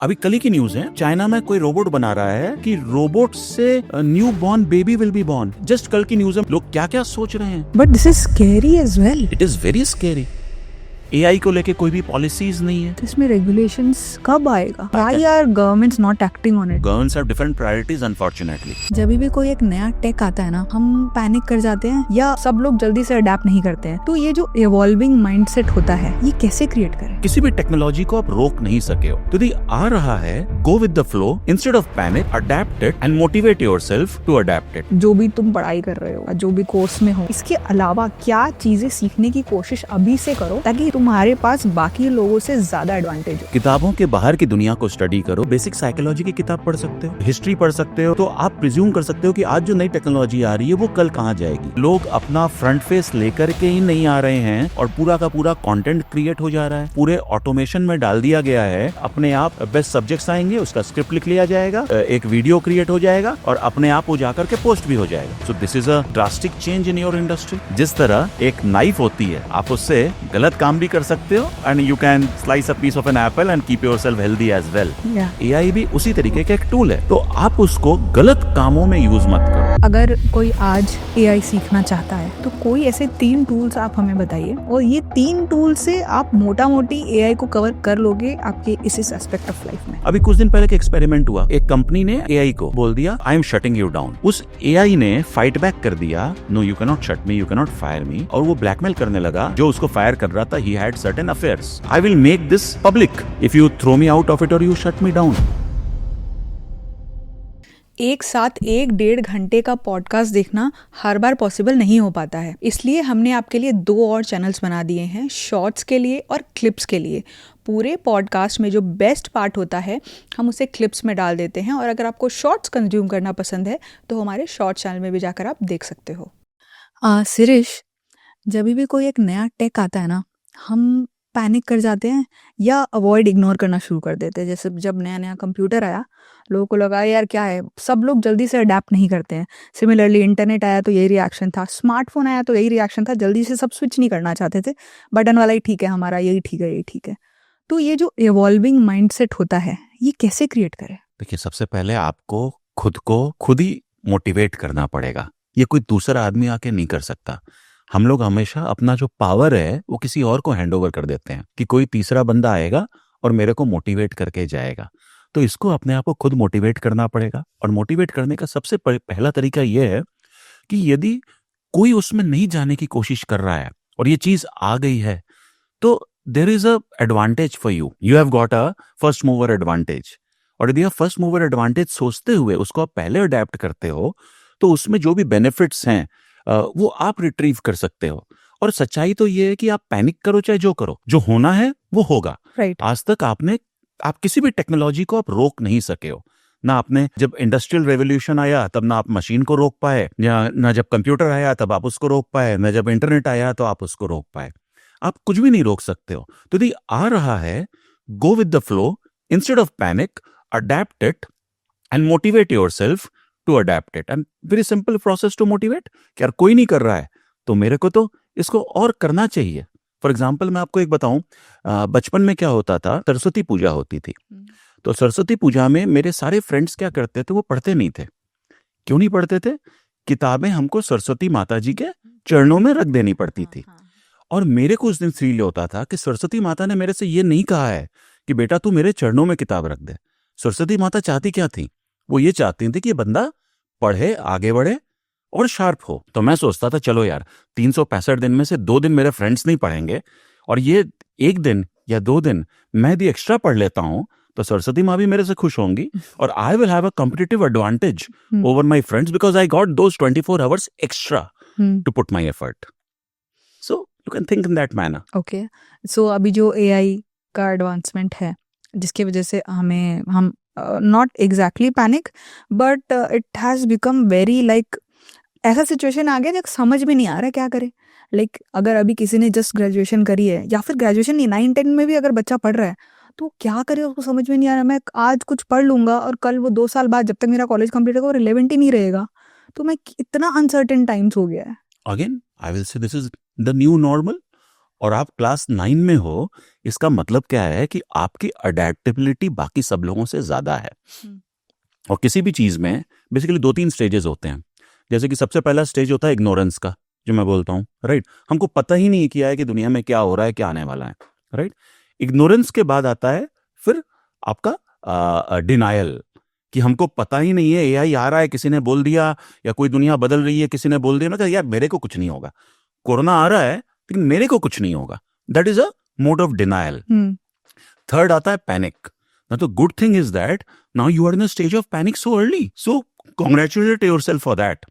अभी कल ही की न्यूज है, चाइना में कोई रोबोट बना रहा है कि रोबोट से new born baby will be born. Just कल की न्यूज है, लोग क्या क्या सोच रहे हैं। But this is scary as well. It is very scary. AI को लेके कोई भी पॉलिसीज नहीं है। इसमें रेगुलेशंस कब आएगा? Why are governments not acting on it? Governments have different priorities unfortunately. जब भी कोई एक नया टेक आता है ना, हम पैनिक कर जाते हैं या सब लोग जल्दी से अडेप्ट नहीं करते हैं। तो ये जो इवॉल्विंग माइंडसेट होता है, ये कैसे क्रिएट करें? किसी भी टेक्नोलॉजी को आप रोक नहीं सके हो, तो यदि आ रहा है, go with the flow instead of panic, adapt it and motivate yourself to adapt it. जो भी तुम पढ़ाई कर रहे हो, जो भी कोर्स में हो, इसके अलावा क्या चीजें सीखने की कोशिश अभी से करो ताकि तुम्हारे पास बाकी लोगों से ज्यादा एडवांटेज हो। किताबों के बाहर की दुनिया को स्टडी करो। बेसिक साइकोलॉजी की किताब पढ़ सकते हो, हिस्ट्री पढ़ सकते हो। तो आप प्रिज्यूम कर सकते हो कि आज जो नई टेक्नोलॉजी आ रही है वो कल कहाँ जाएगी। लोग अपना फ्रंट फेस लेकर के ही नहीं आ रहे हैं और पूरा का पूरा कंटेंट क्रिएट हो जा रहा है। पूरे ऑटोमेशन में डाल दिया गया है। अपने आप बेस्ट सब्जेक्ट्स आएंगे, उसका स्क्रिप्ट लिख लिया जाएगा, एक वीडियो क्रिएट हो जाएगा और अपने आप वो जाकर के पोस्ट भी हो जाएगा। सो this is a drastic change in your industry. जिस तरह एक नाइफ होती है, आप उससे गलत काम भी कर सकते हो and you can slice a piece of an apple and keep yourself healthy as well. AI भी उसी तरीके का एक टूल है, तो आप उसको गलत कामों में यूज मत करो। अगर कोई आज AI सीखना चाहता है तो कोई ऐसे 3 टूल्स आप हमें बताइए, और ये 3 टूल से आप मोटा मोटी AI को कवर कर लोगे आपके इस एस्पेक्ट ऑफ लाइफ में। अभी कुछ दिन पहले एक एक्सपेरिमेंट हुआ। एक कंपनी ने AI को बोल दिया, I am shutting you down. उस AI ने फाइट बैक कर दिया, no you can not shut me, you can not fire me. और वो ब्लैकमेल करने लगा जो उसको फायर कर रहा था। He had certain affairs. I will make this public if you throw me out of it or you shut me down. एक साथ 1-1.5 घंटे का पॉडकास्ट देखना हर बार पॉसिबल नहीं हो पाता है, इसलिए हमने आपके लिए 2 और चैनल्स बना दिए हैं, शॉर्ट्स के लिए और क्लिप्स के लिए। पूरे पॉडकास्ट में जो बेस्ट पार्ट होता है हम उसे क्लिप्स में डाल देते हैं, और अगर आपको शॉर्ट्स कंज्यूम करना पसंद है तो हमारे शॉर्ट चैनल में भी जाकर आप देख सकते हो। शिरीष, जब भी कोई एक नया टेक आता है ना, हम पैनिक कर जाते हैं या अवॉइड इग्नोर करना शुरू कर देते हैं। जैसे जब नया नया कंप्यूटर आया, लोगों को लगा यार क्या है, सब लोग जल्दी से अडेप्ट नहीं करते हैं। सिमिलरली इंटरनेट आया तो यही रिएक्शन था, स्मार्टफोन आया तो यही रिएक्शन था, जल्दी से सब स्विच नहीं करना चाहते थे। बटन वाला ही ठीक है, हमारा यही ठीक है, यही ठीक है। तो ये जो इवॉल्विंग माइंडसेट होता है, ये कैसे क्रिएट करें? देखिए, सबसे पहले आपको खुद को खुद ही मोटिवेट करना पड़ेगा। ये कोई दूसरा आदमी आके नहीं कर सकता। हम लोग हमेशा अपना जो पावर है वो किसी और को हैंड ओवर कर देते हैं कि कोई तीसरा बंदा आएगा और मेरे को मोटिवेट करके जाएगा। तो इसको अपने आप को खुद मोटिवेट करना पड़ेगा। और मोटिवेट करने का सबसे पहला तरीका यह है कि यदि कोई उसमें नहीं जाने की कोशिश कर रहा है और ये चीज आ गई है, तो there is a advantage for you. You have got a first mover advantage. और यदि आप फर्स्ट मूवर एडवांटेज सोचते हुए उसको आप पहले अडेप्ट करते हो, तो उसमें जो भी बेनिफिट्स हैं वो आप रिट्रीव कर सकते हो। और सच्चाई तो ये है कि आप पैनिक करो चाहे जो करो, जो होना है वो होगा। राइट। आज तक आप किसी भी टेक्नोलॉजी को आप रोक नहीं सके हो। ना आपने, जब इंडस्ट्रियल रेवोल्यूशन आया तब ना आप मशीन को रोक पाए, या ना जब कंप्यूटर आया तब आप उसको रोक पाए, ना जब इंटरनेट आया तो आप उसको रोक पाए। आप कुछ भी नहीं रोक सकते हो। तो यदि आ रहा है, go with the flow instead of panic, adapt it and motivate yourself to adapt it. And very simple process to motivate. कि यार कोई नहीं कर रहा है तो मेरे को तो इसको और करना चाहिए। फॉर एग्जाम्पल मैं आपको एक बताऊं, बचपन में क्या होता था, सरस्वती पूजा होती थी। तो सरस्वती पूजा में मेरे सारे फ्रेंड्स क्या करते थे, वो पढ़ते नहीं थे। क्यों नहीं पढ़ते थे? किताबें हमको सरस्वती माता जी के चरणों में रख देनी पड़ती थी। और मेरे को उस दिन फील होता था कि सरस्वती माता ने मेरे से ये नहीं कहा है कि बेटा तू मेरे चरणों में किताब रख दे। सरस्वती माता चाहती क्या थी? वो ये चाहती थी कि बंदा पढ़े, आगे बढ़े और शार्प हो। तो मैं सोचता था चलो यार, 365 दिन में से 2 दिन मेरे फ्रेंड्स नहीं पढ़ेंगे और ये 1 दिन या 2 दिन मैं भी एक्स्ट्रा पढ़ लेता हूँ, तो सरस्वती माँ भी मेरे से खुश होंगी और I will have a competitive advantage over my friends because I got those 24 hours extra to put my effort. So you can think in that manner. Okay, so अभी जो AI का एडवांसमेंट है, जिसकी वजह से हम not exactly panic, but it has become very like, ऐसा situation आ गया जब समझ में नहीं आ रहा क्या करे। लाइक अगर अभी किसी ने जस्ट ग्रेजुएशन करी है, या फिर ग्रेजुएशन नहीं, 9-10 में भी अगर बच्चा पढ़ रहा है, तो क्या करे उसको समझ में नहीं आ रहा। मैं आज कुछ पढ़ लूंगा और कल वो 2 साल बाद जब तक मेरा कॉलेज कंप्लीट होगा वो रिलेवेंट ही नहीं रहेगा। तो मैं इतना अनसर्टेन टाइम्स हो गया है। Again I will say this is the new normal. और आप क्लास 9 में हो, इसका मतलब क्या है कि आपकी अडेप्टेबिलिटी बाकी सब लोगों से ज्यादा है। और किसी भी चीज में बेसिकली 2-3 स्टेजेस होते हैं। जैसे कि सबसे पहला स्टेज होता है इग्नोरेंस का, जो मैं बोलता हूँ, राइट। हमको पता ही नहीं किया है कि दुनिया में क्या हो रहा है, क्या आने वाला है, राइट। इग्नोरेंस के बाद आता है फिर आपका डिनायल, कि हमको पता ही नहीं है, एआई आ रहा है, किसी ने बोल दिया, या कोई दुनिया बदल रही है, किसी ने बोल दिया, मैं कहा यार मेरे को कुछ नहीं होगा, कोरोना आ रहा है लेकिन मेरे को कुछ नहीं होगा। That is a mode of denial. Third आता है panic. Now the good thing is that now you are in a stage of panic so early. So congratulate yourself for that.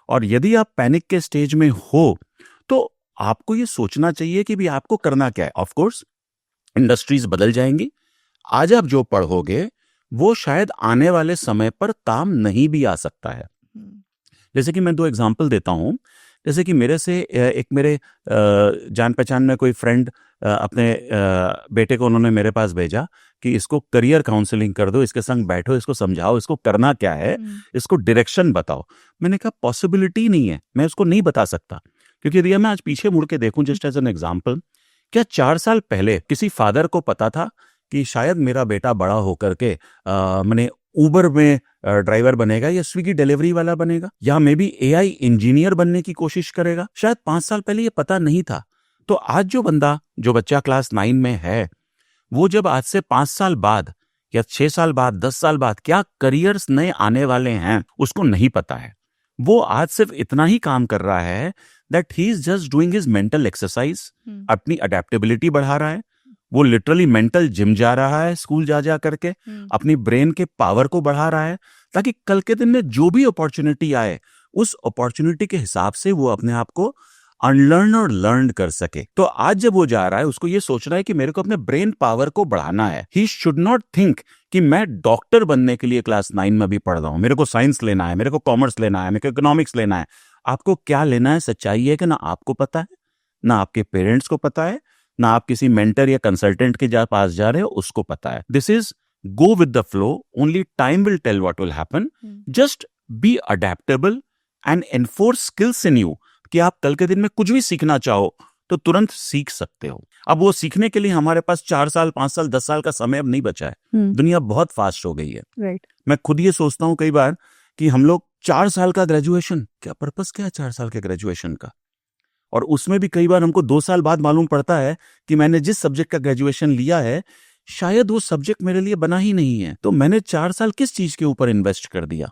और यदि आप पैनिक के स्टेज में हो तो आपको ये सोचना चाहिए कि भी आपको करना क्या है। ऑफ कोर्स इंडस्ट्रीज बदल जाएंगी, आज आप जो पढ़ोगे वो शायद आने वाले समय पर काम नहीं भी आ सकता है। जैसे कि मैं 2 एग्जांपल देता हूं। जैसे कि मेरे से एक मेरे जान पहचान में कोई फ्रेंड अपने बेटे को उन्होंने मेरे पास भेजा कि इसको करियर काउंसलिंग कर दो, इसके संग बैठो, इसको समझाओ, इसको करना क्या है, इसको डायरेक्शन बताओ। मैंने कहा पॉसिबिलिटी नहीं है, मैं उसको नहीं बता सकता। क्योंकि यदि मैं आज पीछे मुड़ के देखूं, जस्ट एज एन एग्जांपल, क्या 4 साल पहले किसी फादर को पता था कि शायद मेरा बेटा बड़ा होकर के मैंने उबर में ड्राइवर बनेगा, या स्विगी डिलीवरी वाला बनेगा, या मे बी एआई इंजीनियर बनने की कोशिश करेगा? शायद 5 साल पहले ये पता नहीं था। तो आज जो बच्चा क्लास 9 में है, वो जब आज से 5 साल बाद या 6 साल बाद, 10 साल बाद क्या करियर्स नए आने वाले हैं, उसको नहीं पता है। वो आज सिर्फ इतना ही काम कर रहा है that he is just doing his mental exercise, अपनी अडेप्टेबिलिटी बढ़ा रहा है। वो लिटरली मेंटल जिम जा रहा है, स्कूल जा करके अपनी ब्रेन के पावर को बढ़ा रहा है, ताकि कल के दिन में जो भी अपॉर्चुनिटी आए, उस अपॉर्चुनिटी के हिसाब से वो अपने आप को अनलर्न और लर्न कर सके। तो आज जब वो जा रहा है, उसको ये सोचना है कि मेरे को अपने ब्रेन पावर को बढ़ाना है। ही शुड नॉट थिंक कि मैं डॉक्टर बनने के लिए क्लास 9 में भी पढ़ रहा हूं, मेरे को साइंस लेना है, मेरे को कॉमर्स लेना है, मेरे को इकोनॉमिक्स लेना है। आपको क्या लेना है, सच्चाई है कि ना आपको पता है, ना आपके पेरेंट्स को पता है, ना आप किसी मेंटर या कंसल्टेंट के पास जा रहे हो उसको पता है। This is go with the flow, only time will tell what will happen. Just be adaptable and enforce skills in you, कि आप कल के दिन में कुछ भी सीखना चाहो तो तुरंत सीख सकते हो। अब वो सीखने के लिए हमारे पास 4 साल, 5 साल, 10 साल का समय अब नहीं बचा है। दुनिया बहुत फास्ट हो गई है। मैं खुद ये सोचता हूँ कई बार कि हम लोग 4 साल का ग्रेजुएशन, क्या पर्पस क्या है 4 साल के ग्रेजुएशन का? और उसमें भी कई बार हमको 2 साल बाद मालूम पड़ता है कि मैंने जिस सब्जेक्ट का ग्रेजुएशन लिया है, शायद वो सब्जेक्ट मेरे लिए बना ही नहीं है। तो मैंने 4 साल किस चीज के ऊपर इन्वेस्ट कर दिया?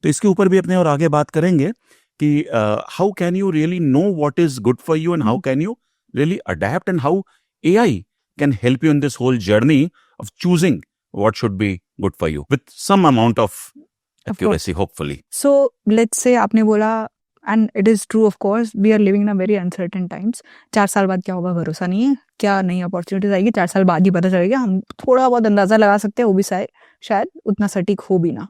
तो इसके ऊपर भी अपने और आगे बात करेंगे कि how can you really know what is good for you, and how can you really adapt, and how AI can help you in this whole journey of choosing what should be good for you with some amount of accuracy, hopefully. So let's say आपने बोला, and it is true of course, we are living in a very uncertain times. 4 साल बाद क्या होगा भरोसा नहीं है, क्या नई अपॉर्चुनिटीज आएगी 4 साल बाद ही पता चलेगा। हम थोड़ा बहुत अंदाजा लगा सकते हैं, वो भी शायद उतना सटीक हो भी ना।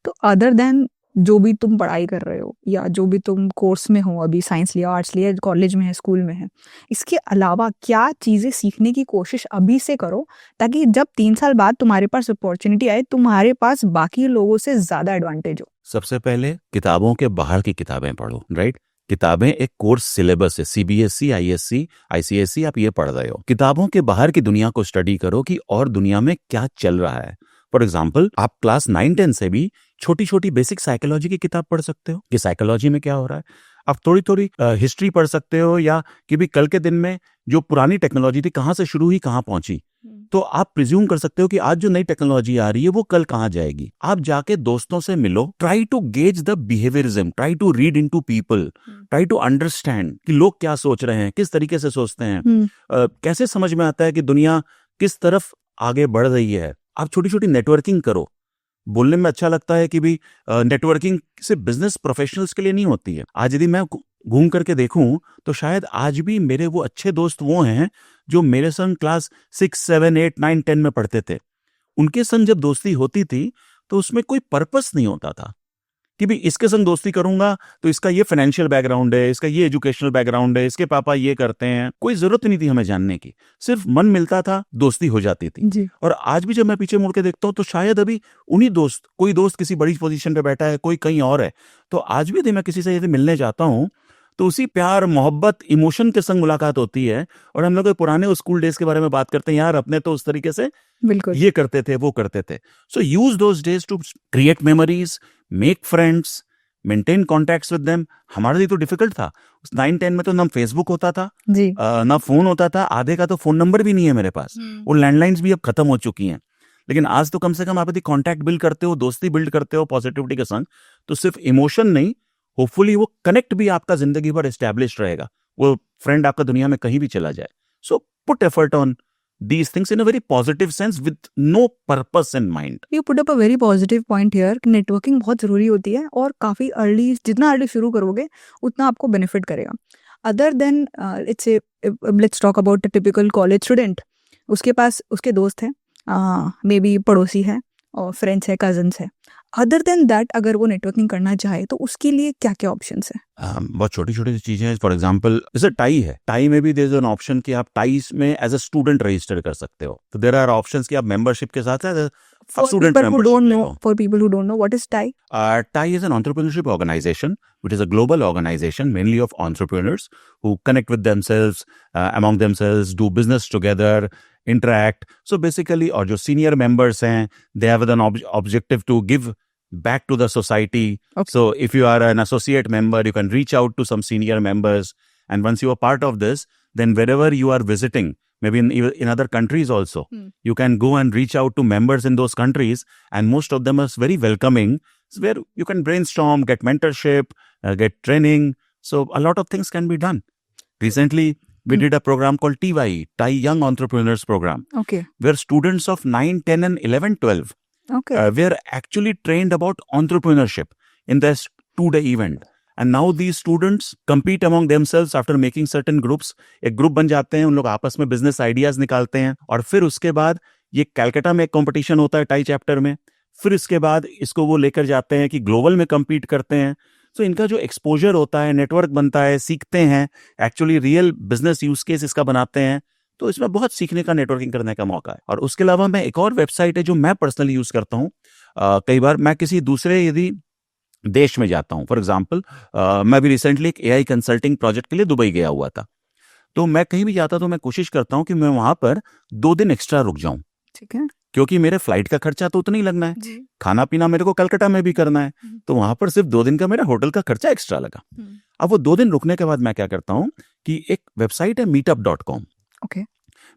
तो अदर देन जो भी तुम पढ़ाई कर रहे हो, या जो भी तुम कोर्स में हो, अभी साइंस लिया, आर्ट्स लिया, कॉलेज में है, स्कूल में है, इसके अलावा क्या चीज़ें सीखने की कोशिश अभी से करो, ताकि जब 3 साल बाद तुम्हारे पास अपॉर्चुनिटी आए, तुम्हारे पास बाकी लोगों से ज़्यादा एडवांटेज हो। सबसे पहले किताबों के बाहर की किताबें पढ़ो, राइट। किताबें एक कोर्स सिलेबस है, सीबीएसई, आईएससी, आईसीएसई, आप ये पढ़ रहे हो। किताबों के बाहर की दुनिया को स्टडी करो कि और दुनिया में क्या चल रहा है। फॉर एग्जाम्पल, आप क्लास 9-10 से भी छोटी छोटी बेसिक साइकोलॉजी की किताब पढ़ सकते हो कि साइकोलॉजी में क्या हो रहा है। आप थोड़ी थोड़ी हिस्ट्री पढ़ सकते हो, या कि भी कल के दिन में जो पुरानी टेक्नोलॉजी थी कहाँ से शुरू हुई, कहाँ पहुंची। तो आप प्रिज्यूम कर सकते हो कि आज जो नई टेक्नोलॉजी आ रही है वो कल कहाँ जाएगी। आप जाके दोस्तों से मिलो, try to gauge the behaviourism, try to read into people, try to understand कि लोग क्या सोच रहे हैं, किस तरीके से सोचते हैं, कैसे समझ में आता है कि दुनिया किस तरफ आगे बढ़ रही है। आप छोटी छोटी नेटवर्किंग करो। बोलने में अच्छा लगता है कि भी नेटवर्किंग सिर्फ बिजनेस प्रोफेशनल्स के लिए नहीं होती है। आज यदि मैं घूम करके देखूं तो शायद आज भी मेरे वो अच्छे दोस्त वो हैं जो मेरे संग क्लास 6, 7, 8, 9, 10 में पढ़ते थे। उनके संग जब दोस्ती होती थी तो उसमें कोई पर्पस नहीं होता था कि भी इसके संग दोस्ती करूंगा तो इसका ये फाइनेंशियल बैकग्राउंड है, इसका ये एजुकेशनल बैकग्राउंड है, इसके पापा ये करते हैं। कोई जरूरत नहीं थी हमें जानने की, सिर्फ मन मिलता था, दोस्ती हो जाती थी जी। और आज भी जब मैं पीछे मुड़ के देखता हूँ तो शायद अभी उन्हीं दोस्त, कोई दोस्त किसी बड़ी पोजीशन पे बैठा है, कोई कहीं और है। तो आज भी यदि मैं किसी से यदि मिलने जाता हूँ तो उसी प्यार मोहब्बत इमोशन के संग मुलाकात होती है। और हम लोग पुराने स्कूल डेज के बारे में बात करते हैं, यार अपने तो उस तरीके से बिल्कुल। ये करते थे, वो करते थे। So use those days to create memories, make friends, maintain contacts with them. हमारे लिए तो डिफिकल्ट था उस 9-10 में, तो ना फेसबुक होता था, जी। ना फोन होता था, आधे का तो फोन नंबर भी नहीं है मेरे पास, वो लैंडलाइंस भी अब खत्म हो चुकी हैं। लेकिन आज तो कम से कम आप यदि कॉन्टैक्ट बिल्ड करते हो, दोस्ती बिल्ड करते हो पॉजिटिविटी के संग, तो सिर्फ इमोशन नहीं, होपफुली वो कनेक्ट भी आपका जिंदगी भर एस्टैब्लिश रहेगा, वो फ्रेंड आपका दुनिया में कहीं भी चला जाए। So put effort on these things in a very positive sense with no purpose in mind. You put up a very positive point here. Networking बहुत ज़रूरी होती है और काफ़ी अर्ली, जितना अर्ली शुरू करोगे उतना आपको बेनिफिट करेगा। Other than let's talk about the typical college student. उसके पास उसके दोस्त हैं, मे बी पड़ोसी है और फ्रेंड्स है, कजन्स है। अदर देन दैट अगर वो नेटवर्किंग करना चाहे तो उसके लिए क्या क्या ऑप्शंस है? बहुत छोटी छोटी चीजें हैं। फॉर एग्जाम्पल जैसे टाई है, टाई में भी देयर इज एन ऑप्शन कि आप टाइज में एज अ स्टूडेंट रजिस्टर कर सकते हो। तो देयर आर ऑप्शंस कि आप मेंबरशिप के साथ student For people who don't know, what is TIE? TIE is an entrepreneurship organization, which is a global organization mainly of entrepreneurs who connect with themselves, among themselves, do business together, interact. So basically, और जो senior members हैं, they have an objective to give back to the society. Okay. So if you are an associate member, you can reach out to some senior members. And once you are part of this, then wherever you are visiting, maybe in other countries also, you can go and reach out to members in those countries. And most of them are very welcoming. It's where you can brainstorm, get mentorship, get training. So a lot of things can be done. Recently, we did a program called TYE, TIE Young Entrepreneurs Program, Okay. where students of 9, 10 and 11, 12 Okay. were actually trained about entrepreneurship in this 2-day event. And now these students compete among themselves after making certain groups. एक group बन जाते हैं, उन लोग आपस में business ideas निकालते हैं, और फिर उसके बाद ये कैलकाटा में एक कंपटीशन होता है टाई चैप्टर में, फिर इसके बाद इसको वो लेकर जाते हैं कि ग्लोबल में compete करते हैं। तो इनका जो एक्सपोजर होता है, नेटवर्क बनता है, सीखते हैं, actually real business use case इसका बनाते हैं। तो इसमें बहुत सीखने का, नेटवर्किंग करने का मौका है। और उसके अलावा मैं एक और वेबसाइट है जो मैं पर्सनली यूज करता हूँ। कई बार मैं किसी दूसरे यदि देश में जाता हूँ, फॉर एग्जांपल मैं भी रिसेंटली एक AI कंसल्टिंग प्रोजेक्ट के लिए दुबई गया हुआ था। तो मैं कहीं भी जाता तो मैं कोशिश करता हूँ कि मैं वहां पर 2 दिन एक्स्ट्रा रुक जाऊं, ठीक है। क्योंकि मेरे फ्लाइट का खर्चा तो उतना ही लगना है, जी। खाना पीना मेरे को कलकत्ता में भी करना है, तो वहां पर सिर्फ 2 दिन का मेरा होटल का खर्चा एक्स्ट्रा लगा। अब वो 2 दिन रुकने के बाद मैं क्या करता हूँ कि एक वेबसाइट है meetup.com। ओके।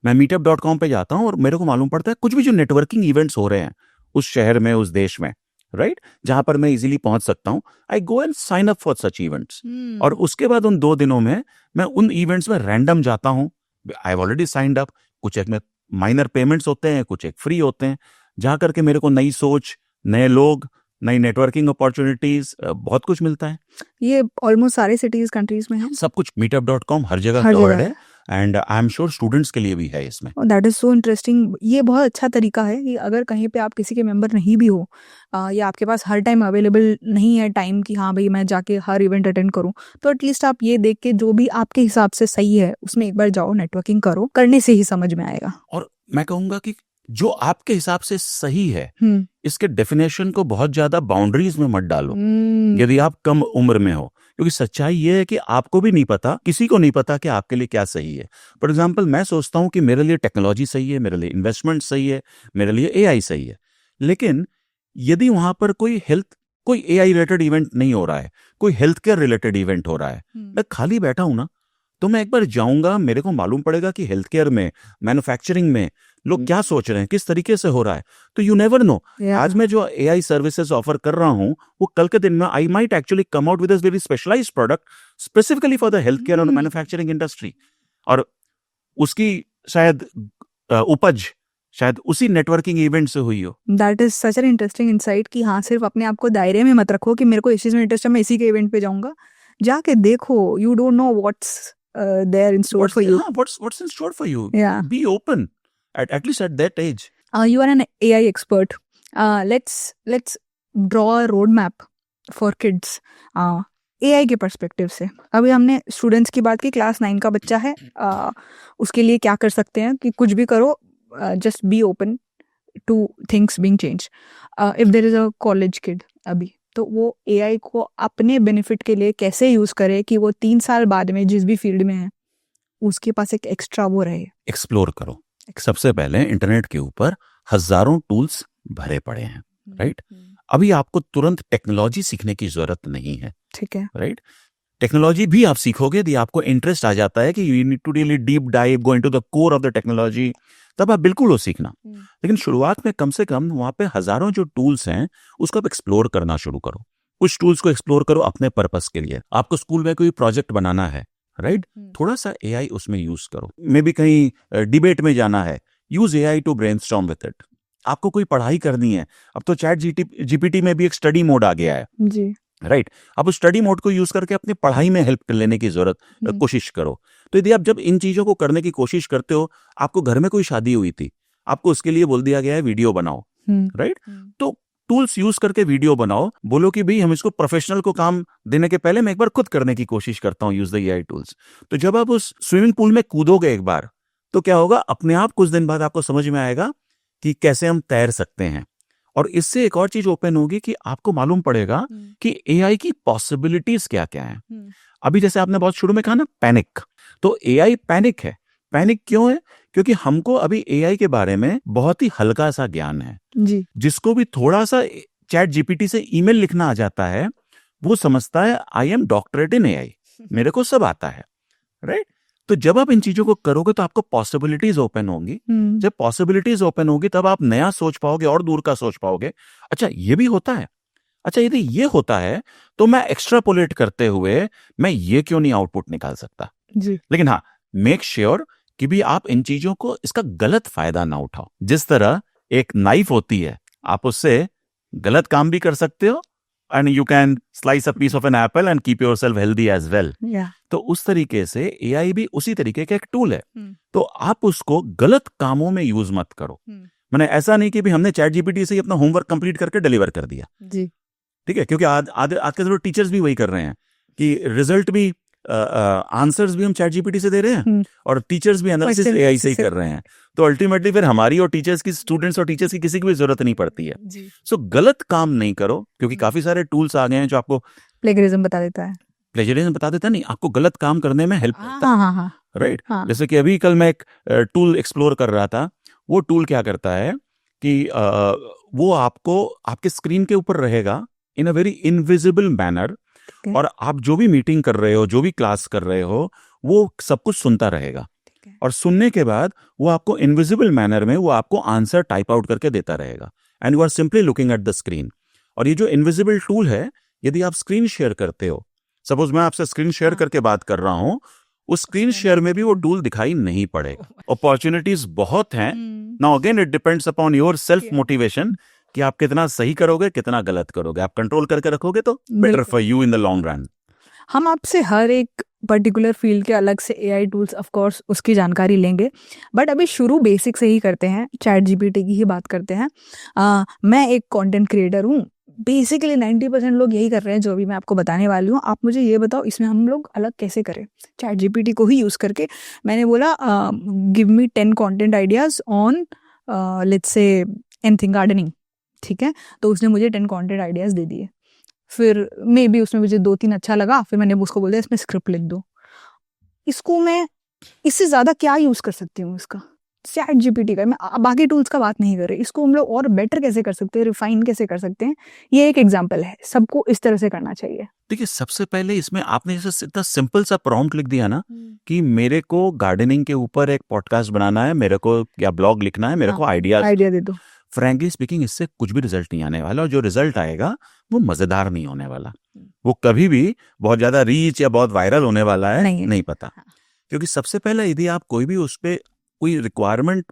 मैं meetup.com पे जाता हूँ और मेरे को मालूम पड़ता है कुछ भी जो नेटवर्किंग इवेंट्स हो रहे हैं उस शहर में, उस देश में, राइट, जहां पर मैं इजीली पहुंच सकता हूँ, I go and sign up for such events. और उसके बाद उन 2 दिनों में मैं उन इवेंट्स में रैंडम जाता हूँ। I have already signed up, कुछ एक में माइनर पेमेंट्स होते हैं, कुछ एक फ्री होते हैं, जा करके मेरे को नई सोच, नए लोग, नई नेटवर्किंग अपॉर्चुनिटीज, बहुत कुछ मिलता है। ये ऑलमोस्ट सारे सिटीज, कंट्रीज में है। सब कुछ meetup.com हर जगह हर कवर्ड जगह है, and I am sure students के लिए भी है इसमें। That is so interesting. ये बहुत अच्छा तरीका है कि अगर कहीं पे आप किसी के मेंबर नहीं भी हो, या आपके पास हर टाइम अवेलेबल नहीं है टाइम कि हाँ भाई मैं जाके हर इवेंट अटेंड करूं, तो एटलीस्ट आप ये देख के जो भी आपके हिसाब से सही है उसमें एक बार जाओ, नेटवर्किंग करो, करने से ही समझ में आएगा। और मैं कहूंगा कि जो आपके हिसाब से सही है, इसके डेफिनेशन को बहुत ज्यादा बाउंड्रीज में मत डालो यदि आप कम उम्र में हो, क्योंकि सच्चाई ये है कि आपको भी नहीं पता, किसी को नहीं पता कि आपके लिए क्या सही है। फॉर एग्जाम्पल मैं सोचता हूँ कि मेरे लिए टेक्नोलॉजी सही है, मेरे लिए इन्वेस्टमेंट सही है, मेरे लिए AI सही है, लेकिन यदि वहां पर कोई AI रिलेटेड इवेंट नहीं हो रहा है, कोई हेल्थ केयर रिलेटेड इवेंट हो रहा है, मैं खाली बैठा हूं ना, तो मैं एक बार जाऊंगा, मेरे को मालूम पड़ेगा कि हेल्थ केयर में, मैन्युफैक्चरिंग में लोग क्या सोच रहे हैं, किस तरीके से हो रहा है। तो यू नेवर नो, आज मैं जो AI सर्विसेज ऑफर कर रहा हूं, वो कल के दिन में I might actually come out with a very specialised product specifically for the health care और मैन्युफैक्चरिंग इंडस्ट्री, और उसकी शायद उपज शायद उसी नेटवर्किंग इवेंट से हुई हो। That is such an interesting insight कि हाँ, सिर्फ अपने आप को दायरे में मत रखो कि मेरे को इस चीज में इंटरेस्ट है, मैं इसी के इवेंट पे जाऊंगा। जाके देखो, you don't know what's there in store for you. What's in store for you? Yeah. Be open at least at that age. You are an AI expert. Let's draw a roadmap for kids. AI के perspective से अभी हमने students की बात की, class 9 का बच्चा है, उसके लिए क्या कर सकते हैं कि कुछ भी करो, just be open to things being change. If there is a college kid अभी, तो वो एआई को अपने बेनिफिट के लिए कैसे यूज करे कि वो 3 साल बाद में जिस भी फील्ड में है उसके पास एक एक्स्ट्रा वो रहे। एक्सप्लोर करो। सबसे पहले इंटरनेट के ऊपर हजारों टूल्स भरे पड़े हैं, राइट? अभी आपको तुरंत टेक्नोलॉजी सीखने की जरूरत नहीं है, ठीक है, राइट? टेक्नोलॉजी भी आप सीखोगे यदि आपको इंटरेस्ट आ जाता है कि you need to really deep dive, go into the core of the technology, तब आप बिल्कुल वो सीखना। लेकिन शुरुआत में कम से कम वहां पे हजारों जो टूल्स हैं उसको आप एक्सप्लोर करना शुरू करो। कुछ टूल्स को एक्सप्लोर करो अपने पर्पस के लिए। आपको स्कूल में कोई प्रोजेक्ट बनाना है, राइट? थोड़ा सा एआई उसमें यूज करो। मे बी कहीं डिबेट में जाना है, use AI to brainstorm with it. आपको कोई पढ़ाई करनी है, अब तो चैट जीपीटी में भी एक स्टडी मोड आ गया है जी, राइट? आप उस स्टडी मोड को यूज करके अपनी पढ़ाई में हेल्प लेने की जरूरत कोशिश करो। तो यदि आप जब इन चीजों को करने की कोशिश करते हो, आपको घर में कोई शादी हुई थी, आपको उसके लिए बोल दिया गया है वीडियो बनाओ, राइट? तो टूल्स यूज करके वीडियो बनाओ। बोलो कि भाई हम इसको प्रोफेशनल को काम देने के पहले मैं एक बार खुद करने की कोशिश करता हूँ, यूज द एआई टूल्स। तो जब आप उस स्विमिंग पूल में कूदोगे एक बार, तो क्या होगा, अपने आप कुछ दिन बाद आपको समझ में आएगा कि कैसे हम तैर सकते हैं। और इससे एक और चीज ओपन होगी कि आपको मालूम पड़ेगा कि एआई की पॉसिबिलिटीज क्या क्या हैं। अभी जैसे आपने बहुत शुरू में कहा ना पैनिक, तो एआई पैनिक है। पैनिक क्यों है? क्योंकि हमको अभी एआई के बारे में बहुत ही हल्का सा ज्ञान है जी। जिसको भी थोड़ा सा चैट जीपीटी से ईमेल लिखना आ जाता है, वो समझता है I am doctorate in AI, मेरे को सब आता है, राइट? तो जब आप इन चीजों को करोगे तो आपको पॉसिबिलिटीज ओपन होंगी। जब पॉसिबिलिटीज ओपन होगी तब आप नया सोच पाओगे और दूर का सोच पाओगे। अच्छा ये भी होता है, अच्छा यदि ये होता है तो मैं एक्स्ट्रापोलेट करते हुए मैं ये क्यों नहीं आउटपुट निकाल सकता जी। लेकिन हाँ, मेक श्योर कि भी आप इन चीजों को इसका गलत फायदा ना उठाओ। जिस तरह एक नाइफ होती है, आप उससे गलत काम भी कर सकते हो and you can slice a piece of an apple and keep yourself healthy as well. तो उस तरीके से एआई भी उसी तरीके का एक टूल है। तो आप उसको गलत कामों में यूज मत करो। मैंने ऐसा नहीं कि भी हमने चैट जीपीटी से ही अपना होमवर्क कंप्लीट करके डिलीवर कर दिया जी, ठीक है? क्योंकि आज के जो टीचर्स भी वही कर रहे हैं कि रिजल्ट भी आंसर्स भी हम चैट जीपीटी से दे रहे हैं और टीचर्स भी एनालिसिस एआई से ही कर रहे हैं। तो अल्टीमेटली फिर हमारी और टीचर्स की, स्टूडेंट्स और टीचर्स की किसी की भी जरूरत नहीं पड़ती है। सो गलत काम नहीं करो, क्योंकि काफी सारे टूल्स आ गए हैं जो आपको प्लेगरिज्म बता देता है। प्लेजरिज्म बता देता नहीं, आपको गलत काम करने में हेल्प करता है, राइट? जैसे कि अभी कल मैं एक टूल एक्सप्लोर कर रहा था। वो टूल क्या करता है कि वो आपको आपके स्क्रीन के ऊपर रहेगा इन अ वेरी इनविजिबल मैनर, और आप जो भी मीटिंग कर रहे हो, जो भी क्लास कर रहे हो, वो सब कुछ सुनता रहेगा। और सुनने के बाद वो आपको इनविजिबल मैनर में वो आपको आंसर टाइप आउट करके देता रहेगा and you are simply looking at the screen. और ये जो इनविजिबल टूल है, यदि आप स्क्रीन शेयर करते हो, सपोज मैं आपसे स्क्रीन शेयर करके बात कर रहा हूं, उस स्क्रीन शेयर में भी वो टूल दिखाई नहीं पड़ेगा। अपॉर्चुनिटीज बहुत हैं। Now again it depends upon your self motivation कि आप कितना सही करोगे, कितना गलत करोगे। आप कंट्रोल करके रखोगे तो better for you in the long run. हम आपसे हर एक पर्टिकुलर फील्ड के अलग से एआई टूल्स ऑफ कोर्स उसकी जानकारी लेंगे, बट अभी शुरू बेसिक से ही करते हैं, चैट जीपीटी की ही बात करते हैं। मैं एक कंटेंट क्रिएटर हूँ, बेसिकली 90% लोग यही कर रहे हैं जो भी मैं आपको बताने वाली हूँ। आप मुझे ये बताओ इसमें हम लोग अलग कैसे करें चैट जीपीटी को ही यूज़ करके। मैंने बोला give me 10 content ideas on let's say anything gardening, ठीक है? तो उसने मुझे 10 कंटेंट आइडियाज़ दे दिए। फिर मे बी उसमें मुझे 2-3 अच्छा लगा, फिर मैंने उसको बोल दिया इसमें स्क्रिप्ट लिख दो। इसको मैं इससे ज़्यादा क्या यूज़ कर सकती हूँ इसका? चैट जीपीटी का, मैं बाकी टूल्स का बात नहीं कर रही, इसको हम लोग और बेटर कैसे कर सकते हैं, रिफाइन कैसे कर सकते हैं, ये एक एग्जांपल है। सबको इस तरह से करना चाहिए। देखिए, सबसे पहले इसमें आपने जैसे इतना सिंपल सा प्रॉम्प्ट लिख दिया ना कि मेरे को गार्डनिंग के ऊपर एक पॉडकास्ट बनाना है, मेरे को या ब्लॉग लिखना है, मेरे को आइडिया दे दो। फ्रैंकली स्पीकिंग, इससे कुछ भी रिजल्ट नहीं आने वाला, और जो रिजल्ट आएगा वो मजेदार नहीं होने वाला। वो कभी भी बहुत ज्यादा रीच या बहुत वायरल होने वाला है नहीं पता। क्योंकि सबसे पहले यदि आप कोई भी उस पर कोई रिक्वायरमेंट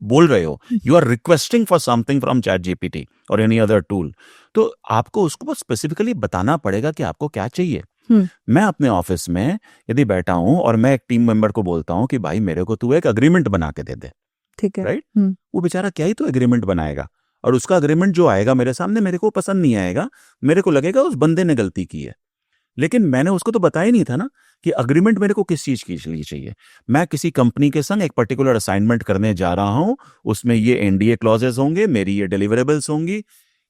बोल रहे हो, you are requesting for something from ChatGPT और एनी अदर टूल, तो आपको उसको स्पेसिफिकली बताना पड़ेगा कि आपको क्या चाहिए। मैं अपने ऑफिस में यदि बैठा हूं और मैं एक टीम मेंबर को बोलता हूं कि भाई मेरे को तू एक अग्रीमेंट बना के दे दे, ठीक है, राइट? वो बेचारा क्या ही तो एग्रीमेंट बनाएगा, और उसका अग्रीमेंट जो आएगा मेरे सामने, मेरे को पसंद नहीं आएगा, मेरे को लगेगा उस बंदे ने गलती की है। लेकिन मैंने उसको तो बताया नहीं था ना कि अग्रीमेंट मेरे को किस चीज के लिए चाहिए। मैं किसी कंपनी के संग एक पर्टिकुलर असाइनमेंट करने जा रहा हूं, उसमें ये एनडीए क्लॉजेस होंगे, मेरी ये डिलीवरेबल्स होंगी,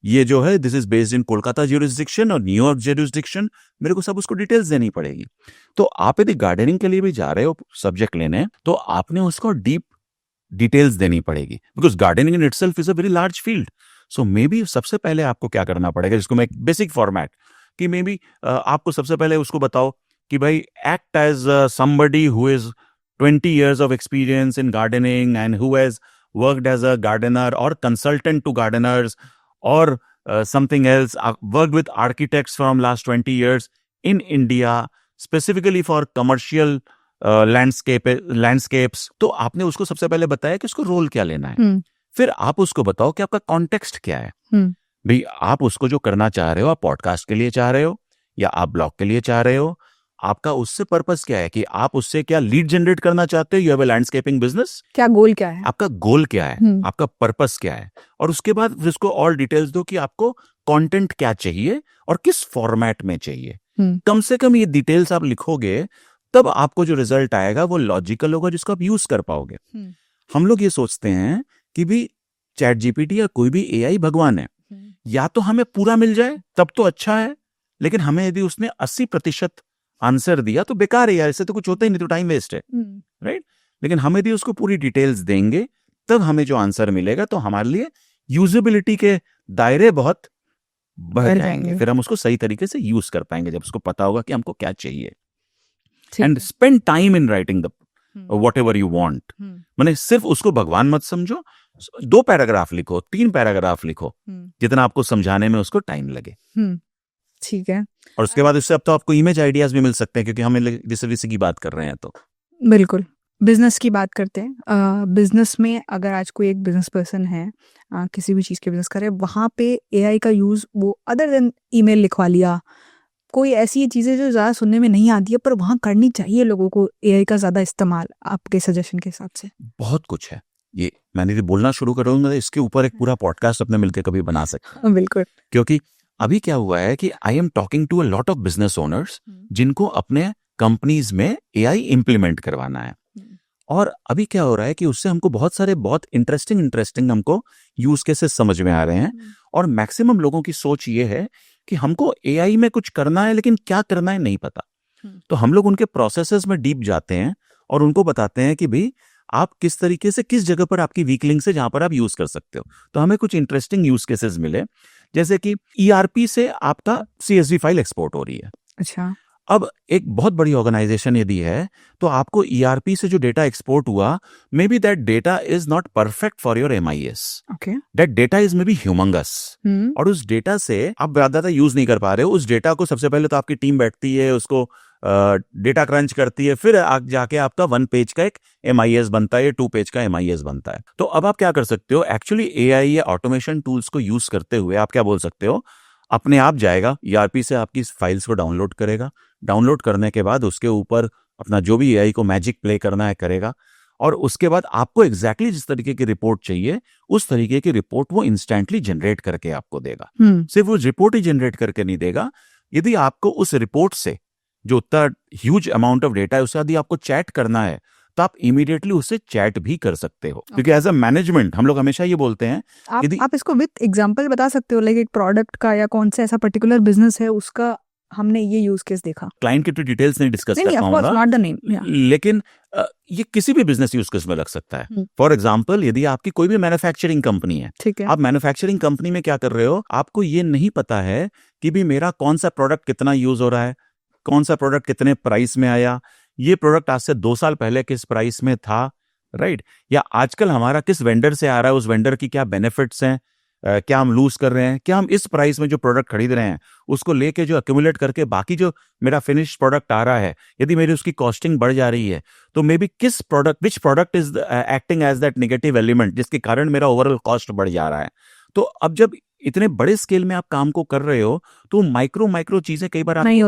ये जो है this is based in Kolkata jurisdiction और न्यूयॉर्क ज्यूरिसडिक्शन, मेरे को सब उसको डिटेल्स देनी पड़ेगी। तो आप यदि गार्डनिंग के लिए भी जा रहे हो सब्जेक्ट लेने, तो आपने उसको डीप डिटेल्स देनी पड़ेगी, because gardening in itself is a very large field. So may be सबसे पहले आपको क्या करना पड़ेगा, जिसको मैं एक बेसिक फॉर्मेट कि मे बी आपको सबसे पहले उसको बताओ कि भाई act as somebody who is 20 years of experience in gardening and who has worked as a gardener or consultant to gardeners or something else, worked with architects from last 20 years in India, specifically for commercial landscapes. तो आपने उसको सबसे पहले बताया कि उसको role क्या लेना है। फिर आप उसको बताओ कि आपका कॉन्टेक्स्ट क्या है। भाई आप उसको जो करना चाह रहे हो, आप पॉडकास्ट के लिए चाह रहे हो या आप ब्लॉग के लिए चाह रहे हो, आपका उससे पर्पस क्या है कि आप उससे क्या लीड जनरेट करना चाहते हो, you have a landscaping business, क्या गोल क्या है, आपका गोल क्या है, आपका पर्पस क्या है, और उसके बाद फिर उसको और डिटेल्स दो कि आपको कंटेंट क्या चाहिए और किस फॉर्मेट में चाहिए। कम से कम ये डिटेल्स आप लिखोगे, तब आपको जो रिजल्ट आएगा वो लॉजिकल होगा, जिसको आप यूज कर पाओगे। हम लोग ये सोचते हैं कि भी चैट जीपीटी या कोई भी एआई भगवान है, या तो हमें पूरा मिल जाए तब तो अच्छा है, लेकिन हमें यदि उसने 80% आंसर दिया तो बेकार है यार, इससे तो कुछ होता ही नहीं, तो टाइम वेस्ट है, राइट। लेकिन हम यदि उसको पूरी डिटेल्स देंगे तब हमें जो आंसर मिलेगा, तो हमारे लिए यूजेबिलिटी के दायरे बहुत बढ़ जाएंगे, फिर हम उसको सही तरीके से यूज कर पाएंगे जब उसको पता होगा कि हमको क्या चाहिए। And spend time in writing the what ever you want. मैंने सिर्फ उसको भगवान मत समझो, 2 पैराग्राफ लिखो, 3 पैराग्राफ लिखो, जितना आपको समझाने में उसको टाइम लगे। ठीक है। और उसके बाद इससे अब तो आपको इमेज आइडियाज भी मिल सकते हैं, क्योंकि हम लिटरेसी की बात कर रहे हैं। तो बिल्कुल बिजनेस की बात करते हैं। बिजनेस में अगर आज कोई एक बिजनेस पर्सन है, किसी भी चीज़ के बिजनेस करे, वहाँ पे एआई का यूज़ वो अदर देन ईमेल लिखवा लिया, कोई ऐसी चीज़ें जो ज़्यादा सुनने में नहीं आती है पर वहाँ करनी चाहिए लोगों को एआई का ज़्यादा इस्तेमाल, आपके सजेशन के हिसाब से? बहुत कुछ है, ये मैंने यदि बोलना शुरू करूंगा इसके ऊपर एक पूरा पॉडकास्ट अपने मिलकर कभी बना सकते हैं। बिल्कुल। क्योंकि अभी क्या हुआ है कि I am talking to a lot of business owners जिनको अपने कंपनीज में एआई इंप्लीमेंट करवाना है, और अभी क्या हो रहा है कि उससे हमको बहुत सारे बहुत इंटरेस्टिंग हमको यूज केसेस समझ में आ रहे हैं, और मैक्सिमम लोगों की सोच ये है कि हमको एआई में कुछ करना है, लेकिन क्या करना है नहीं पता। तो हम लोग उनके प्रोसेसेस में डीप जाते हैं और उनको बताते हैं कि भाई आप किस तरीके से, किस जगह पर आपकी वीक लिंक्स है जहां पर आप यूज कर सकते हो। तो हमें कुछ इंटरेस्टिंग यूज केसेस मिले, जैसे कि ईआरपी से आपका सीएसवी फाइल एक्सपोर्ट हो रही है। अच्छा। अब एक बहुत बड़ी ऑर्गेनाइजेशन यदि है, तो आपको ईआरपी से जो डेटा एक्सपोर्ट हुआ, may be that data is not perfect for your MIS, that data is may be humongous, और उस डेटा से आप ज्यादा यूज नहीं कर पा रहे हो। उस डेटा को सबसे पहले तो आपकी टीम बैठती है, उसको डेटा क्रंच करती है, फिर जाके आपका 1 पेज का एक एमआईएस बनता है या 2 पेज का एमआईएस बनता है। तो अब आप क्या कर सकते हो, एक्चुअली एआई या ऑटोमेशन टूल्स को यूज करते हुए आप क्या बोल सकते हो, अपने आप जाएगा ईआरपी से आपकी फाइल्स को डाउनलोड करेगा, डाउनलोड करने के बाद उसके ऊपर अपना जो भी एआई को मैजिक प्ले करना है करेगा, और उसके बाद आपको एग्जैक्टली जिस तरीके की रिपोर्ट चाहिए उस तरीके की रिपोर्ट वो इंस्टेंटली जनरेट करके आपको देगा। सिर्फ वो रिपोर्ट ही जनरेट करके नहीं देगा, यदि आपको उस रिपोर्ट से जो उतना ह्यूज अमाउंट ऑफ डेटा है उससे यदि आपको चैट करना है, तो आप इमीडिएटली उससे चैट भी कर सकते हो। क्योंकि एज अ मैनेजमेंट हम लोग हमेशा ये बोलते हैं, आप इसको विद एग्जांपल बता सकते हो, लाइक एक प्रोडक्ट का या कौन सा ऐसा पर्टिकुलर बिजनेस है उसका हमने ये यूज केस देखा। क्लाइंट की तो डिटेल्स नहीं डिस्कस कर पाऊंगा, नॉट द नेम, लेकिन ये किसी भी बिजनेस यूज केस में लग सकता है। फॉर एग्जांपल, यदि आपकी कोई भी मैन्युफैक्चरिंग कंपनी है, ठीक है, आप मैन्युफैक्चरिंग कंपनी में क्या कर रहे हो, आपको ये नहीं पता है कि भी मेरा कौन सा प्रोडक्ट कितना यूज हो रहा है, कौन सा प्रोडक्ट कितने प्राइस में आया, ये प्रोडक्ट आज से 2 साल पहले किस प्राइस में था, राइट, या आजकल हमारा किस वेंडर से आ रहा है, उस वेंडर की क्या बेनिफिट्स हैं, क्या हम लूज कर रहे हैं, क्या हम इस प्राइस में जो प्रोडक्ट खरीद रहे हैं उसको लेके जो एक्यूमुलेट करके बाकी जो मेरा फिनिश प्रोडक्ट आ रहा है, यदि मेरी उसकी कॉस्टिंग बढ़ जा रही है, तो मे बी किस product, which product is acting as that negative element जिसके कारण मेरा ओवरऑल कॉस्ट बढ़ जा रहा है। तो अब जब इतने बड़े स्केल में आप काम को कर रहे हो, तो माइक्रो चीजें कई बार नहीं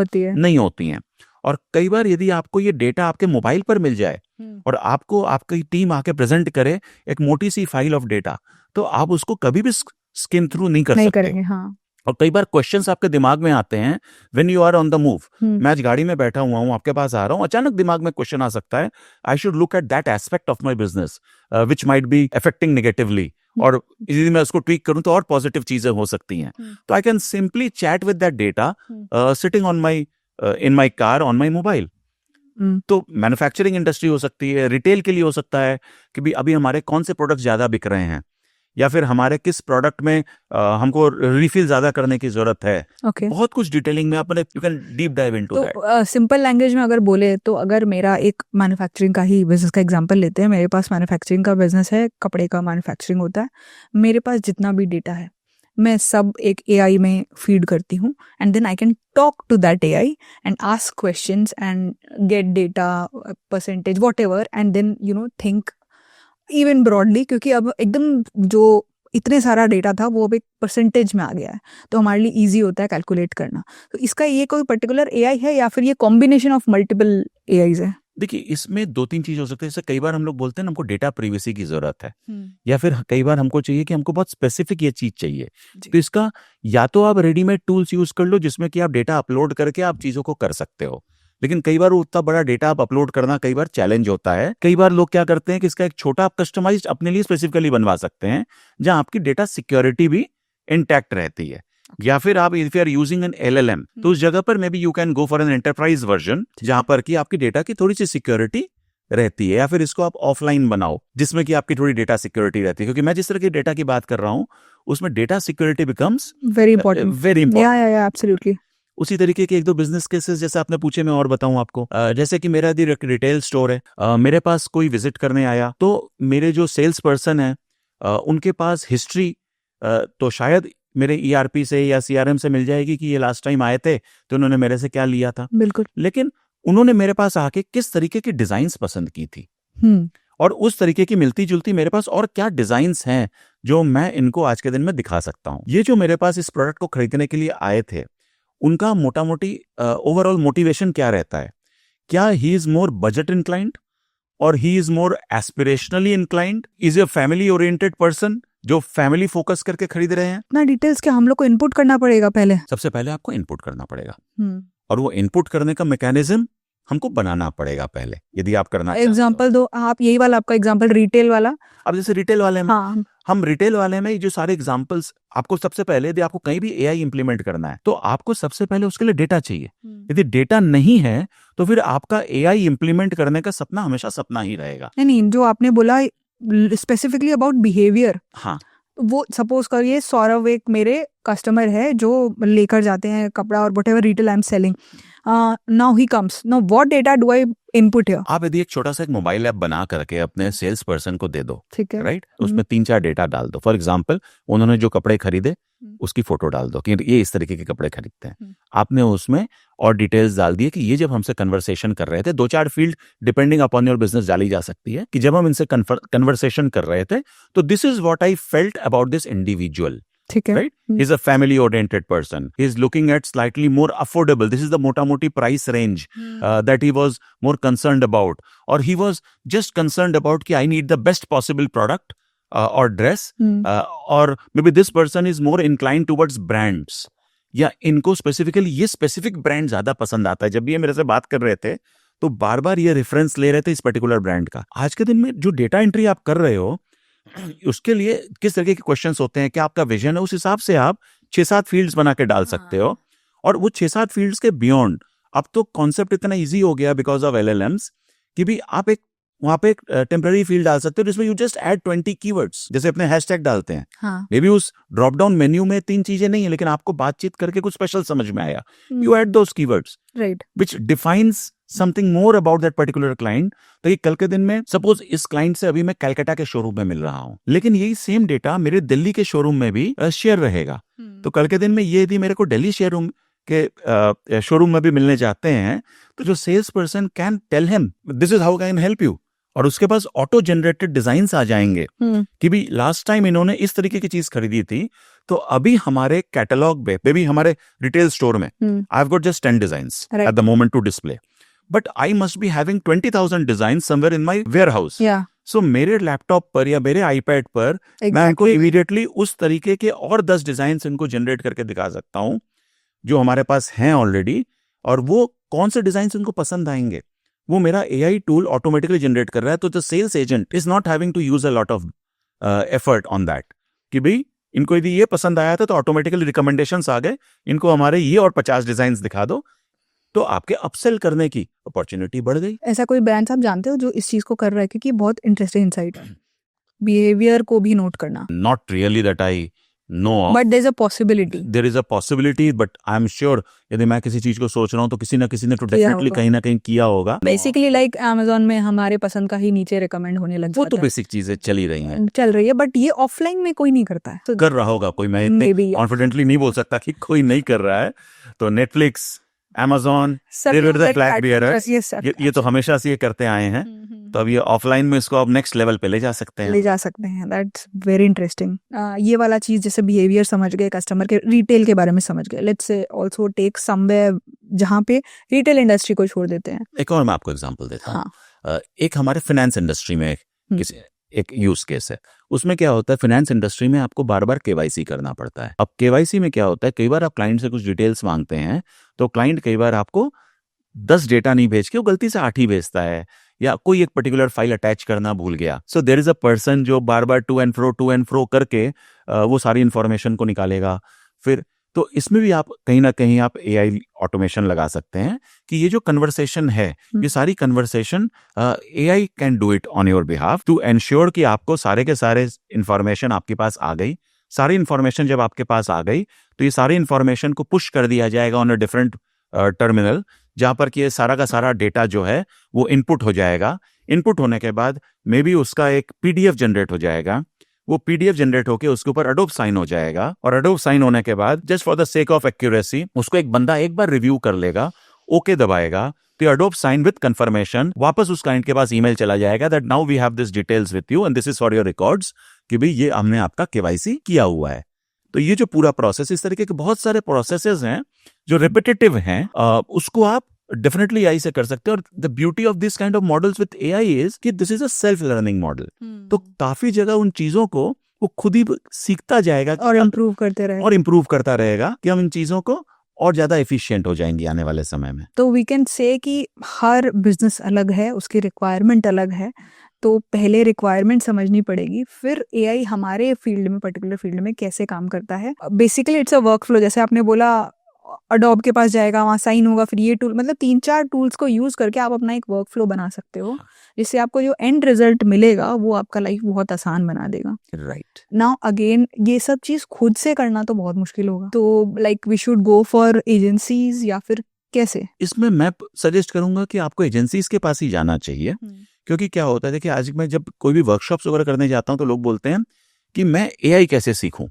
होती हैं। और कई बार यदि आपको ये डेटा आपके मोबाइल पर मिल जाए और आपको आपकी टीम आके प्रेजेंट करे एक मोटी सी फाइल ऑफ डेटा, तो आप उसको कभी भी स्किम थ्रू नहीं कर सकते। करेंगे, हाँ। और कई बार क्वेश्चंस आपके दिमाग में आते हैं when you are on the move. मैं आज गाड़ी में बैठा हुआ हूँ, आपके पास आ रहा हूँ, अचानक दिमाग में क्वेश्चन आ सकता है, I should look at that aspect of my business which might be affecting negatively और यदि मैं उसको ट्वीक करूं तो और पॉजिटिव चीजें हो सकती हैं। तो I can simply chat with that data sitting on my in my car on my mobile. तो मैन्युफैक्चरिंग इंडस्ट्री हो सकती है, रिटेल के लिए हो सकता है कि भी अभी हमारे कौन से प्रोडक्ट ज्यादा बिक रहे हैं, या फिर हमारे किस प्रोडक्ट में हमको रिफिल ज्यादा करने की जरूरत है। बहुत कुछ डिटेलिंग में अपने you can deep dive into that. तो सिंपल लैंग्वेज में अगर बोले तो, अगर मेरा एक मैन्युफैक्चरिंग का ही बिजनेस का एग्जांपल लेते हैं, मेरे पास मैन्युफैक्चरिंग का बिजनेस है, कपड़े का मैन्युफैक्चरिंग होता है, मेरे पास जितना भी डेटा है मैं सब एक AI में फीड करती हूँ, and then I can talk to that AI and ask questions and get data percentage whatever, and then think even broadly, क्योंकि अब एकदम जो इतने सारा डेटा था वो अब एक परसेंटेज में आ गया है, तो हमारे लिए इजी होता है कैलकुलेट करना। तो इसका ये कोई पर्टिकुलर AI है या फिर ये कॉम्बिनेशन ऑफ मल्टीपल AIs है? देखिए, इसमें 2-3 चीज हो सकती है। जैसे कई बार हम लोग बोलते हैं ना हमको डेटा प्रिवेसी की जरूरत है, या फिर कई बार हमको चाहिए कि हमको बहुत स्पेसिफिक ये चीज चाहिए। तो इसका या तो आप रेडीमेड टूल्स यूज कर लो जिसमें कि आप डेटा अपलोड करके आप चीजों को कर सकते हो, लेकिन कई बार उतना बड़ा डेटा आप अपलोड करना कई बार चैलेंज होता है। कई बार लोग क्या करते हैं कि इसका एक छोटा आप कस्टमाइज्ड अपने लिए स्पेसिफिकली बनवा सकते हैं जहां आपकी डेटा सिक्योरिटी भी इंटैक्ट रहती है। या फिर आप if you are using an LLM तो उस जगह पर maybe you can go for an enterprise version जहां पर कि आपकी डेटा की थोड़ी सी सिक्योरिटी रहती है, या फिर इसको आप ऑफलाइन बनाओ जिसमें कि आपकी थोड़ी डेटा सिक्योरिटी रहती है। क्योंकि मैं जिस तरह की डेटा की बात कर रहा हूं उसमें data security becomes very important. Very important. या एब्सोल्युटली। उसी तरीके के 1-2 बिजनेस केसेस जैसे आपने पूछे मैं और बताऊं आपको। जैसे कि मेरा रिटेल स्टोर है, मेरे पास कोई विजिट करने आया तो मेरे जो सेल्स पर्सन है उनके पास हिस्ट्री तो शायद मेरे ERP से या CRM से मिल जाएगी कि ये लास्ट टाइम आए थे तो उन्होंने मेरे से क्या लिया था। बिल्कुल। लेकिन उन्होंने मेरे पास आके किस तरीके की डिजाइन्स पसंद की थी और उस तरीके की मिलती जुलती मेरे पास और क्या डिजाइन्स हैं जो मैं इनको आज के दिन में दिखा सकता हूं। ये जो मेरे पास इस प्रोडक्ट को खरीदने के लिए आए थे उनका मोटा मोटी ओवरऑल मोटिवेशन क्या रहता है? क्या he is more budget inclined और he is more aspirationally inclined? Is a family oriented person जो फैमिली फोकस करके खरीद रहे हैं? इतना डिटेल्स क्या हम लोग को इनपुट करना पड़ेगा पहले? सबसे पहले आपको इनपुट करना पड़ेगा और वो इनपुट करने का मैकेनिज्म हमको बनाना पड़ेगा पहले, यदि आप करना चाहते हो। एग्जांपल दो आप, यही वाला आपका एग्जांपल रिटेल वाला। अब जैसे रिटेल वाले में हाँ। हम रिटेल वाले में जो सारे एग्जांपल्स आपको सबसे पहले यदि आपको कहीं भी AI इंप्लीमेंट करना है तो आपको सबसे पहले उसके लिए डेटा चाहिए। यदि डेटा नहीं है तो फिर आपका AI इंप्लीमेंट करने का सपना हमेशा सपना ही रहेगा। नहीं, जो आपने बोला स्पेसिफिकली अबाउट बिहेवियर, हाँ, वो सपोज करिए सौरभ एक मेरे कस्टमर है जो लेकर जाते हैं कपड़ा और whatever retail I am selling, now he comes, now what data do I input here? आप यदि एक छोटा सा एक मोबाइल ऐप बना करके अपने सेल्स पर्सन को दे दो, ठीक है, राइट, उसमें 3-4 डेटा डाल दो। फॉर एग्जांपल उन्होंने जो कपड़े खरीदे उसकी फोटो डाल दो कि ये इस तरीके के कपड़े खरीदते हैं। आपने उसमें और डिटेल्स डाल दिए कि ये जब हमसे कन्वर्सेशन कर रहे थे, 2-4 field depending upon your business डाली जा सकती है कि जब हम इनसे कन्वर्सेशन कर रहे थे तो this is what I felt about this individual, ठीक है, right? He's a family oriented person. He's looking at slightly more affordable. This is the mota moti price range that he was more concerned about, or he was just concerned about कि I need the best possible product or dress, or maybe this person is more inclined towards brands. या इनको specifically ये specific brand ज्यादा पसंद आता है। जब भी ये मेरे से बात कर रहे थे तो बार बार ये रेफरेंस ले रहे थे इस पर्टिकुलर ब्रांड का। आज के दिन में जो डेटा एंट्री आप कर रहे हो उसके लिए किस तरीके के क्वेश्चंस होते हैं, क्या आपका विजन है, उस हिसाब से आप 6-7 फील्ड्स बना के डाल सकते हो। और वो 6-7 फील्ड्स के बियॉन्ड अब तो कॉन्सेप्ट इतना इजी हो गया बिकॉज ऑफ LLMs कि भी आप एक वहां पे एक टेम्पररी फील्ड डाल सकते हो जिसमें यू जस्ट ऐड 20 कीवर्ड्स, जैसे अपने हैशटैग डालते हैं। मे बी उस ड्रॉप डाउन मेन्यू में 3 चीजें नहीं है लेकिन आपको बातचीत करके कुछ स्पेशल समझ में आया, you add those keywords, right, which defines something more about that particular client. तो ये कल के दिन में सपोज इस क्लाइंट से अभी मैं कलकत्ता के शोरूम में मिल रहा हूं, लेकिन यही सेम डेटा मेरे दिल्ली के शोरूम में भी शेयर रहेगा। तो कल के दिन में ये यदि मेरे को दिल्ली के शोरूम में भी मिलने जाते हैं तो जो sales person can tell him this is how I can help you, और उसके पास ऑटो जनरेटेड डिजाइन्स आ जाएंगे कि भी लास्ट टाइम इन्होंने इस तरीके की चीज खरीदी थी तो अभी हमारे कैटलॉग पे भी हमारे रिटेल स्टोर में I have got just 10 designs at the moment to display, but I must be having 20,000 design somewhere in my warehouse. So मेरे लैपटॉप पर या मेरे आईपैड पर मैं इनको इमीडिएटली उस तरीके के और 10 डिजाइन इनको जनरेट करके दिखा सकता हूं जो हमारे पास हैं ऑलरेडी, और वो कौन से डिजाइन इनको पसंद आएंगे वो मेरा AI टूल ऑटोमेटिकली जनरेट कर रहा है। तो the sales agent is not having to use a lot of effort on that कि भाई इनको यदि ये पसंद आया था तो ऑटोमेटिकली रिकमेंडेशंस आ गए, इनको हमारे ये और 50 डिजाइन्स दिखा दो, तो आपके अपसेल करने की अपॉर्चुनिटी बढ़ गई। ऐसा कोई ब्रांड्स आप जानते हो जो इस चीज को कर रहा है? क्योंकि बहुत इंटरेस्टिंग इनसाइट है, बिहेवियर को भी नोट करना। Not really that I know, but there is a possibility. There is a possibility, but I am sure यदि मैं किसी चीज को सोच रहा हूँ तो किसी ना किसी ने तो किया डेफिनेटली होगा। कहीं ना कहीं किया होगा। बेसिकली लाइक अमेजोन में हमारे पसंद का ही नीचे रिकमेंड होने लग वो जाता तो है। बेसिक चीजें चल ही रही हैं, चल रही है, बट ये ऑफलाइन में कोई नहीं करता है। तो कर रहा होगा कोई, मैं इतने Maybe, yeah. कॉन्फिडेंटली नहीं बोल सकता कि कोई नहीं कर रहा है। तो नेटफ्लिक्स, Amazon, सब they were the like flag platforms, bearers. yes, sir. ये तो हमेशा से ये करते आए हैं, तो अब ये ऑफलाइन में इसको अब नेक्स्ट लेवल पे ले जा सकते ले हैं। जा सकते हैं। That's very interesting. ये वाला चीज जैसे बिहेवियर समझ गए, कस्टमर के रिटेल के बारे में समझ गए। Let's say also take somewhere जहाँ पे रिटेल इंडस्ट्री को छोड़ देते हैं। एक और मैं आपको एग्जांपल देता हूँ। हाँ। एक हमारे फाइनेंस इंडस्ट्री में किसी एक यूज केस है। उसमें क्या होता है, फाइनेंस इंडस्ट्री में आपको बार बार केवाईसी करना पड़ता है। अब केवाईसी में क्या होता है, कई बार आप क्लाइंट से कुछ डिटेल्स मांगते हैं तो क्लाइंट कई बार आपको 10 डेटा नहीं भेज के वो गलती से 8 ही भेजता है, या कोई एक पर्टिकुलर फाइल अटैच करना भूल गया। So there is a person जो बार बार टू एंड फ्रो करके वो सारी इंफॉर्मेशन को निकालेगा। फिर तो इसमें भी आप कहीं ना कहीं आप एआई ऑटोमेशन लगा सकते हैं कि ये जो कन्वर्सेशन है, ये सारी conversation AI can do it on your behalf to ensure कि आपको सारे के सारे इंफॉर्मेशन आपके पास आ गई। सारी इंफॉर्मेशन जब आपके पास आ गई तो ये सारी इंफॉर्मेशन को पुश कर दिया जाएगा ऑन अ डिफरेंट टर्मिनल, जहां पर कि ये सारा का सारा डेटा जो है वो इनपुट हो जाएगा। इनपुट होने के बाद मे बी उसका एक पीडीएफ जनरेट हो जाएगा। वो पीडीएफ जनरेट होके उसके ऊपर अडोब साइन हो जाएगा, और अडोब साइन होने के बाद just for the sake of accuracy उसको एक बंदा एक बार रिव्यू कर लेगा, ओके दबाएगा, तो अडोब साइन विद कंफर्मेशन वापस उस क्लाइंट के पास ईमेल चला जाएगा that now we have this details with you and this is for your records, कि भाई ये हमने आपका केवाईसी किया हुआ है। तो ये जो पूरा प्रोसेस, इस तरीके के बहुत सारे प्रोसेसेस हैं जो रिपीटेटिव हैं, उसको आप डेफिनेटली एआई से कर सकते हैं। और the beauty of this kind of models with AI is कि this is a self learning model. तो काफी जगह उन चीजों को वो खुद ही सीखता जाएगा और इम्प्रूव करते रहे, और इम्प्रूव करता रहेगा कि हम इन चीजों को और ज्यादा एफिशिएंट हो जाएंगे आने वाले समय में। तो वी कैन से कि हर बिजनेस अलग है, उसकी रिक्वायरमेंट अलग है। तो पहले रिक्वायरमेंट समझनी पड़ेगी, फिर एआई हमारे फील्ड में, पर्टिकुलर फील्ड में कैसे काम करता है। Basically it's a work flow. जैसे आपने बोला अडोब के पास जाएगा, वहाँ साइन होगा, फिर ये टूल, मतलब 3-4 टूल्स को यूज करके आप अपना एक वर्क फ्लो बना सकते हो, जिससे आपको जो एंड रिजल्ट मिलेगा वो आपका लाइफ बहुत आसान बना देगा। राइट। नाउ अगेन ये सब चीज खुद से करना तो बहुत मुश्किल होगा। तो like we should go for agencies, या फिर कैसे? इसमें मैं सजेस्ट करूंगा कि आपको एजेंसीज के पास ही जाना चाहिए। क्योंकि क्या होता है, देखिए आज मैं जब कोई भी वर्कशॉप्स वगैरह करने जाता हूं तो लोग बोलते हैं कि मैं एआई कैसे सीखूं।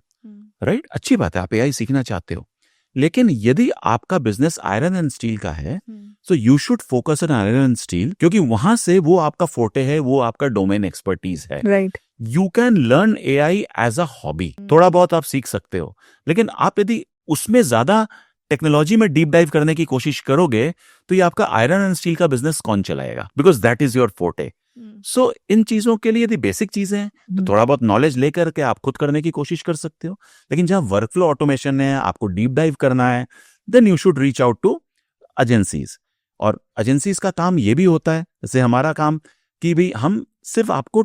राइट, अच्छी बात है, आप एआई सीखना चाहते हो, लेकिन यदि आपका बिजनेस आयरन एंड स्टील का है तो you should focus on iron and steel, क्योंकि वहां से वो आपका फोटे है, वो आपका डोमेन एक्सपर्टीज है। Right. You can learn AI as a hobby, थोड़ा बहुत आप सीख सकते हो, लेकिन आप यदि उसमें ज्यादा टेक्नोलॉजी में डीप डाइव करने की कोशिश करोगे तो ये आपका आयरन एंड स्टील का बिजनेस कौन चलाएगा, बिकॉज दैट इज योर फोटे। सो इन चीजों के लिए यदि बेसिक चीजें हैं तो थोड़ा बहुत नॉलेज लेकर के आप खुद करने की कोशिश कर सकते हो, लेकिन जहां वर्कफ्लो ऑटोमेशन है, आपको डीप डाइव करना है, then you should reach out to agencies. और एजेंसीज का काम ये भी होता है, जैसे हमारा काम, कि भाई हम सिर्फ आपको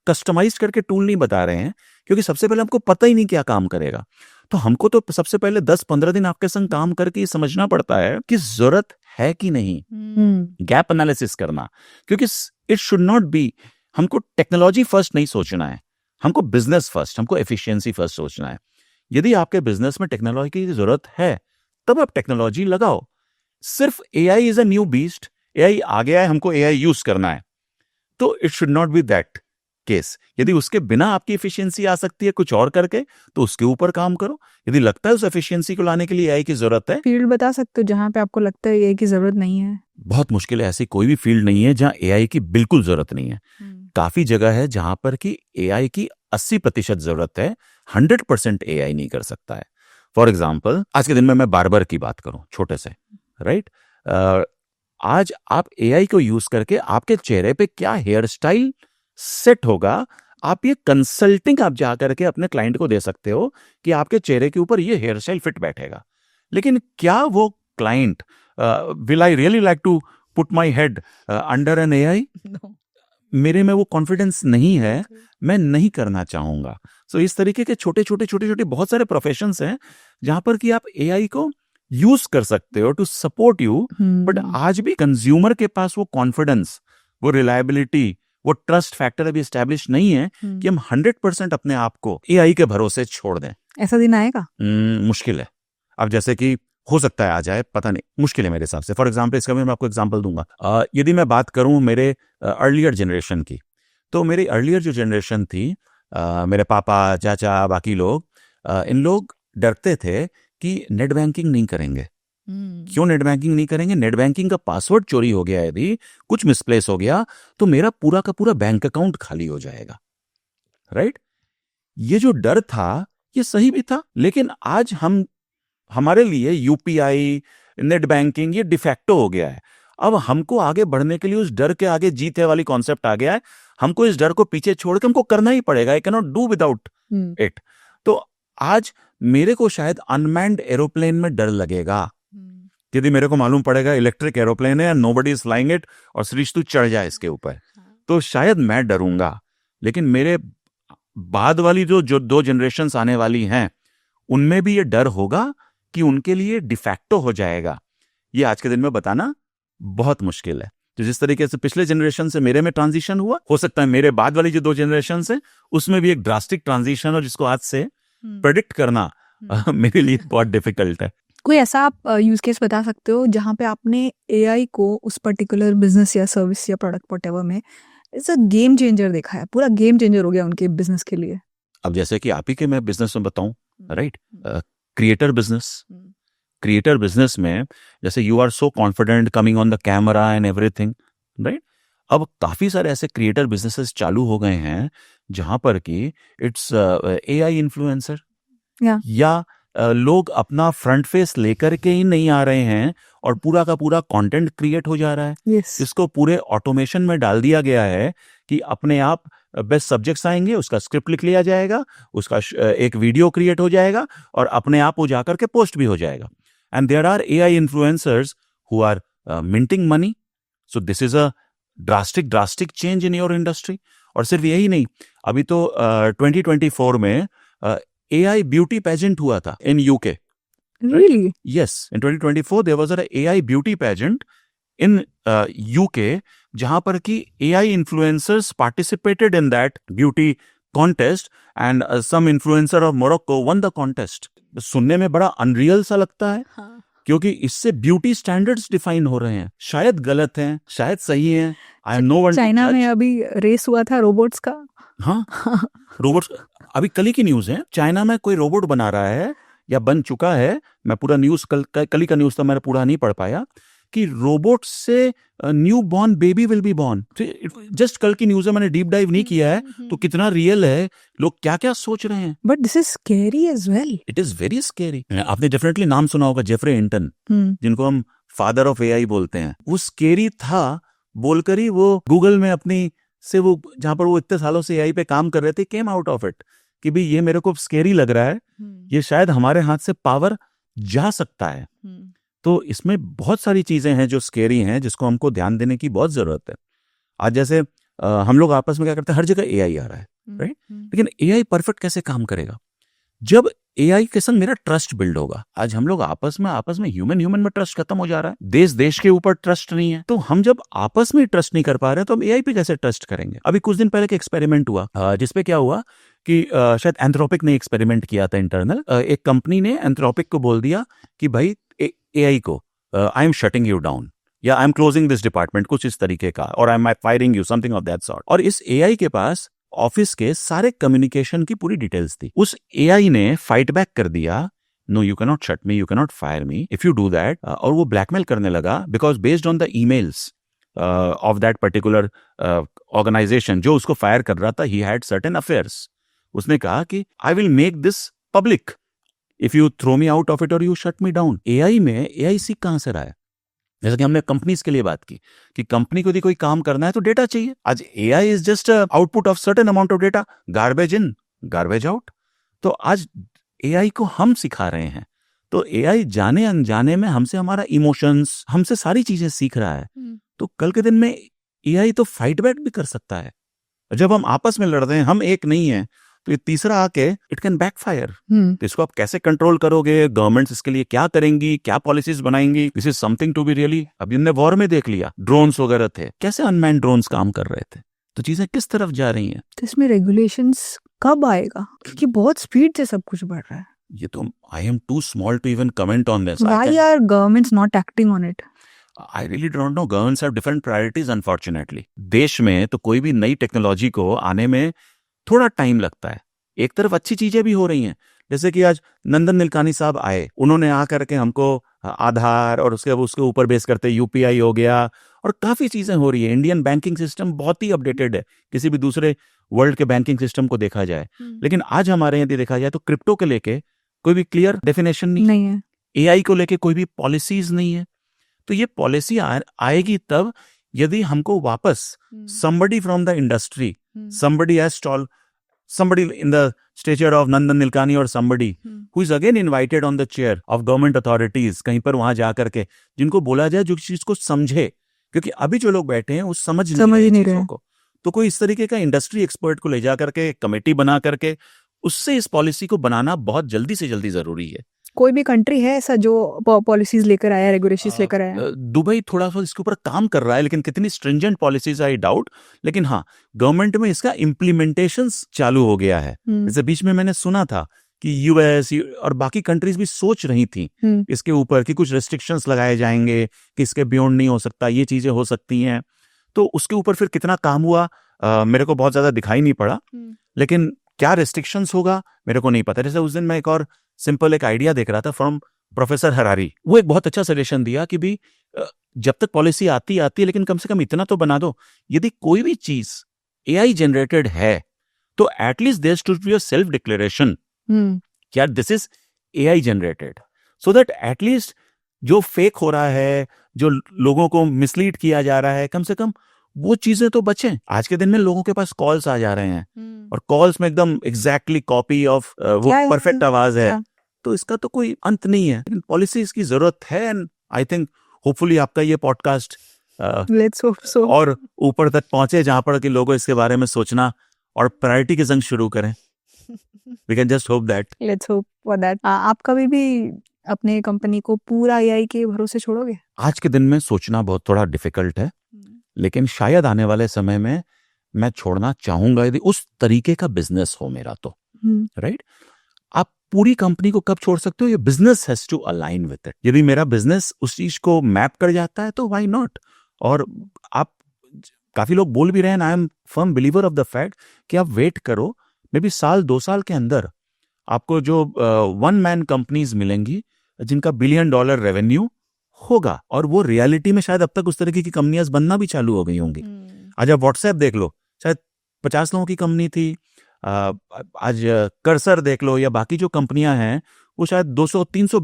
कस्टमाइज करके टूल नहीं बता रहे हैं, क्योंकि सबसे पहले हमको पता ही नहीं क्या काम करेगा। तो हमको तो सबसे पहले 10-15 दिन आपके संग काम करके समझना पड़ता है कि जरूरत है कि नहीं, गैप एनालिसिस करना। क्योंकि इट शुड नॉट बी, हमको टेक्नोलॉजी फर्स्ट नहीं सोचना है, हमको बिजनेस फर्स्ट, हमको एफिशिएंसी फर्स्ट सोचना है। यदि आपके बिजनेस में टेक्नोलॉजी की जरूरत है तब आप टेक्नोलॉजी लगाओ। सिर्फ AI is a new beast, AI आ गया है, हमको एआई यूज करना है, तो it should not be that case. यदि उसके बिना आपकी एफिशिएंसी आ सकती है कुछ और करके, तो उसके ऊपर काम करो। यदि लगता है उस एफिशिएंसी को लाने के लिए एआई की जरूरत है, फील्ड बता सकते हो जहां पे आपको लगता है एआई की जरूरत नहीं है? बहुत मुश्किल है, ऐसी कोई भी फील्ड नहीं है जहां एआई की बिल्कुल जरूरत नहीं है। काफी जगह है जहां पर कि एआई की 80% जरूरत है, 100% एआई नहीं कर सकता है। फॉर एग्जाम्पल, आज के दिन में मैं बार्बर की बात करूं, छोटे से, राइट, आज आप एआई को यूज करके आपके चेहरे पे क्या हेयर स्टाइल सेट होगा, आप ये कंसल्टिंग आप जा करके अपने क्लाइंट को दे सकते हो कि आपके चेहरे के ऊपर ये हेयर स्टाइल फिट बैठेगा। लेकिन क्या वो client, will I really like to put my head under an AI? मेरे में वो कॉन्फिडेंस नहीं है, मैं नहीं करना चाहूंगा। सो इस तरीके के छोटे छोटे बहुत सारे प्रोफेशंस हैं जहां पर कि आप एआई को यूज कर सकते हो टू सपोर्ट यू, बट आज भी कंज्यूमर के पास वो कॉन्फिडेंस, वो रिलायबिलिटी, वो ट्रस्ट फैक्टर अभी एस्टेब्लिश नहीं है कि हम 100% अपने आप को एआई के भरोसे छोड़ दें। ऐसा दिन आएगा? मुश्किल है। अब जैसे कि हो सकता है आ जाए, पता नहीं, मुश्किल है मेरे हिसाब से। फॉर एग्जाम्पल, इसका भी मैं आपको एग्जाम्पल दूंगा। यदि मैं बात करूं मेरे अर्लियर जनरेशन की, तो मेरी अर्लियर जो जनरेशन थी, मेरे पापा, चाचा, बाकी लोग, इन लोग डरते थे कि नेट बैंकिंग नहीं करेंगे। क्यों नेट बैंकिंग नहीं करेंगे? नेट बैंकिंग का पासवर्ड चोरी हो गया, यदि कुछ मिसप्लेस हो गया तो मेरा पूरा का पूरा बैंक अकाउंट खाली हो जाएगा। राइट? ये जो डर था ये सही भी था, लेकिन आज हमारे लिए यूपीआई, नेट बैंकिंग ये डिफैक्टो हो गया है। अब हमको आगे बढ़ने के लिए उस डर के आगे जीत है वाली कॉन्सेप्ट आ गया है। हमको इस डर को पीछे छोड़ के हमको करना ही पड़ेगा। I can not do without it. तो आज मेरे को शायद अनमैन्ड एरोप्लेन में डर लगेगा। यदि मेरे को मालूम पड़ेगा इलेक्ट्रिक एरोप्लेन है, नोबडी इज फ्लाइंग इट, और श्रीश तू चढ़ जाए इसके ऊपर, तो शायद मैं डरूंगा। लेकिन मेरे बाद वाली जो 2 जनरेशन्स आने वाली हैं, उनमें भी ये डर होगा कि उनके लिए डिफैक्टो हो जाएगा। ये आज के दिन में बताना बहुत मुश्किल है। तो जिस तरीके से पिछले जनरेशन से मेरे में ट्रांजिशन हुआ, हो सकता है मेरे बाद वाली जो 2 जनरेशन है उसमें भी एक ड्रास्टिक ट्रांजिशन हो, जिसको आज से प्रेडिक्ट करना मेरे लिए बहुत डिफिकल्ट है। कोई ऐसा आप यूज केस बता सकते हो जहां पे आपने एआई को उस पर्टिकुलर बिजनेस या सर्विस या प्रोडक्ट व्हाटएवर में इट्स अ गेम चेंजर देखा है, पूरा गेम चेंजर हो गया उनके बिजनेस के लिए? अब जैसे कि आप ही के मैं बिजनेस में बताऊं, राइट, क्रिएटर बिजनेस में जैसे you are so confident coming on the camera and everything, right. अब काफी सारे ऐसे क्रिएटर बिजनेसेस चालू हो गए हैं जहां पर कि इट्स एआई इन्फ्लुएंसर, या लोग अपना फ्रंट फेस लेकर के ही नहीं आ रहे हैं और पूरा का पूरा कंटेंट क्रिएट हो जा रहा है। इसको पूरे ऑटोमेशन में डाल दिया गया है कि अपने आप बेस्ट सब्जेक्ट्स आएंगे, उसका स्क्रिप्ट लिख लिया जाएगा, उसका एक वीडियो क्रिएट हो जाएगा और अपने आप वो जाकर के पोस्ट भी हो जाएगा। And there are AI influencers who are minting money. So this is a drastic change in your industry. और सिर्फ यही नहीं, अभी तो 2024 में AI beauty pageant हुआ था in UK. Really? Yes, in 2024 there was an AI beauty pageant in UK जहां पर कि AI influencers participated in that beauty contest and some influencer of Morocco won the contest. सुनने में बड़ा unreal सा लगता है, क्योंकि इससे ब्यूटी स्टैंडर्ड्स डिफाइन हो रहे हैं। शायद गलत हैं, शायद सही हैं। I am no one to judge. China में अभी रेस हुआ था रोबोट्स का। हाँ, रोबोट्स अभी कल ही की न्यूज है, चाइना में कोई रोबोट बना रहा है या बन चुका है। मैं पूरा न्यूज कल ही का न्यूज तो मैंने पूरा नहीं पढ़ पाया कि रोबोट से new born baby will be born. Just कल की न्यूज है, मैंने डीप डाइव नहीं किया है तो कितना रियल है, लोग क्या क्या सोच रहे हैं। But this is scary as well. It is very scary. आपने डेफिनेटली नाम सुना होगा जेफरे हिंटन, जिनको हम फादर ऑफ एआई बोलते हैं। वो स्कैरी था बोलकर ही वो गूगल में अपनी से वो जहां पर वो इतने सालों से एआई पे काम कर रहे थे, केम आउट ऑफ इट कि भी ये मेरे को स्कैरी लग रहा है, ये शायद हमारे हाथ से पावर जा सकता है। तो इसमें बहुत सारी चीजें हैं जो स्कैरी हैं, जिसको हमको ध्यान देने की बहुत जरूरत है। आज जैसे हम लोग आपस में क्या करते हैं, हर जगह एआई आ रहा है, राइट, लेकिन एआई परफेक्ट कैसे काम करेगा? जब एआई के संग मेरा ट्रस्ट बिल्ड होगा। आज हम लोग आपस में ह्यूमन में ट्रस्ट खत्म हो जा रहा है, देश के ऊपर ट्रस्ट नहीं है। तो हम जब आपस में ट्रस्ट नहीं कर पा रहे तो हम एआई पे कैसे ट्रस्ट करेंगे? अभी कुछ दिन पहले एक एक्सपेरिमेंट हुआ जिसपे क्या हुआ कि शायद एंथ्रोपिक ने एक्सपेरिमेंट किया था इंटरनल। एक कंपनी ने एंथ्रोपिक को बोल दिया कि भाई एआई को I am shutting you down या I am closing this department, कुछ इस तरीके का, और I am firing you, something of that sort. और इस एआई के पास ऑफिस के सारे कम्युनिकेशन की पूरी डिटेल्स थी। उस एआई ने फाइट बैक कर दिया, no you can not shut me, you can not fire me if you do that. और वो ब्लैकमेल करने लगा because based on the emails of that particular organisation जो उसको फायर कर रहा था, ही हैड सर्टेन अफेयर्स। उसने कहा कि I will make this public if you throw me out of it और you shut me down. AI में एआई सीख कहां से रहा है? जैसे कि हमने कंपनीज के लिए बात की कि कंपनी को यदि कोई काम करना है तो डेटा चाहिए। आज AI is just output of certain amount of data, garbage in garbage out. तो आज एआई को हम सिखा रहे हैं। तो एआई जाने अनजाने में हमसे हमारा इमोशंस, हमसे सारी चीजें सीख रहा है। तो कल के दिन में एआई तो फाइट बैक भी कर सकता है। जब हम आपस में लड़ रहे हैं, हम एक नहीं है, तो ये तीसरा आके इट कैन बैकफायर। तो इसको आप कैसे कंट्रोल करोगे? गवर्नमेंट्स इसके लिए क्या करेंगी, क्या पॉलिसीज बनाएंगी? This is something to be really, अभी हमने वॉर में देख लिया, ड्रोन्स वगैरह थे, कैसे अनमैन्ड ड्रोन्स काम कर रहे थे। तो चीजें किस तरफ जा रही हैं? तो इसमें रेगुलेशंस कब आएगा? क्योंकि बहुत स्पीड से सब कुछ बढ़ रहा है। ये तो I am too small to even comment on this. Why are governments not acting on it? I really don't know. Governments have different priorities, unfortunately. देश में तो कोई भी नई टेक्नोलॉजी को आने में थोड़ा टाइम लगता है। एक तरफ अच्छी चीजें भी हो रही हैं, जैसे कि आज नंदन नीलकानी साहब आए, उन्होंने आकर के हमको आधार और उसके ऊपर बेस करते यूपीआई हो गया और काफी चीजें हो रही है। इंडियन बैंकिंग सिस्टम बहुत ही अपडेटेड है किसी भी दूसरे वर्ल्ड के बैंकिंग सिस्टम को देखा जाए। लेकिन आज हमारे यदि देखा जाए तो क्रिप्टो के लेके कोई भी क्लियर डेफिनेशन नहीं है, एआई को लेके कोई भी पॉलिसीज नहीं है। तो ये पॉलिसी आएगी तब यदि हमको वापस somebody from the industry, somebody as tall, somebody in the stature of Nandan Nilekani or somebody who is again invited on the chair of government authorities, कहीं पर वहां जा करके जिनको बोला जाए, जो चीज को समझे, क्योंकि अभी जो लोग बैठे हैं वो समझ नहीं रहे को। तो कोई इस तरीके का इंडस्ट्री एक्सपर्ट को ले जा करके कमेटी बना करके उससे इस पॉलिसी को बनाना बहुत जल्दी से जल्दी जरूरी है। कोई भी कंट्री है ऐसा जो पॉलिसीज लेकर आया, रेगुलेशंस लेकर आया? दुबई थोड़ा सा इसके ऊपर काम कर रहा है, लेकिन कितनी स्ट्रिंजेंट पॉलिसीज आई डाउट। लेकिन हाँ, गवर्नमेंट में इसका इम्प्लीमेंटेशन चालू हो गया है। जैसे बीच में मैंने सुना था कि यूएस और बाकी कंट्रीज भी सोच रही थी इसके ऊपर कि कुछ रेस्ट्रिक्शंस लगाए जाएंगे कि इसके बियॉन्ड नहीं हो सकता, ये चीजें हो सकती हैं। तो उसके ऊपर फिर कितना काम हुआ मेरे को बहुत ज्यादा दिखाई नहीं पड़ा, लेकिन क्या रेस्ट्रिक्शंस होगा मेरे को नहीं पता। जैसे उस दिन मैं एक और सिंपल एक आइडिया देख रहा था फ्रॉम प्रोफेसर हरारी, वो एक बहुत अच्छा सजेशन दिया कि भी जब तक पॉलिसी आती है लेकिन कम से कम इतना तो बना दो, यदि कोई भी चीज एआई जनरेटेड है तो at least there should be a self declaration क्या this is AI generated, so that at least जो फेक हो रहा है, जो लोगों को मिसलीड किया जा रहा है, कम से कम वो चीजें तो बचें। आज के दिन में लोगों के पास कॉल्स आ जा रहे हैं और कॉल्स में एकदम एग्जैक्टली कॉपी ऑफ वो परफेक्ट आवाज है, तो इसका तो कोई अंत नहीं है। लेकिन पॉलिसी इसकी जरूरत है एंड आई थिंक होपफुली आपका ये पॉडकास्ट और ऊपर तक पहुंचे जहां पर कि लोगों इसके बारे में सोचना और प्रायोरिटी के संग शुरू करें। We can just hope that. Let's hope for that. आप कभी भी अपने कंपनी को पूरा एआई के भरोसे छोड़ोगे? आज के दिन में सोचना बहुत थोड़ा डिफिकल्ट है, लेकिन शायद आने वाले समय में मैं छोड़ना चाहूंगा यदि उस तरीके का बिजनेस हो मेरा तो। राइट? आप पूरी कंपनी को कब छोड़ सकते हो? ये business has to align with it. यदि मेरा बिजनेस उस चीज को मैप कर जाता है तो व्हाई नॉट। और आप काफी लोग बोल भी रहे हैं, I am firm believer of the fact कि आप वेट करो, मे बी साल 2 साल के अंदर आपको जो वन मैन कंपनीज मिलेंगी जिनका $1 बिलियन रेवेन्यू होगा, और वो रियलिटी में शायद अब तक उस तरीके की कंपनियां बनना भी चालू हो गई होंगी। आज आप व्हाट्सएप देख लो, शायद 50 लोगों की कंपनी थी, आज कर्सर देख लो या बाकी जो कंपनियां हैं वो शायद 200-300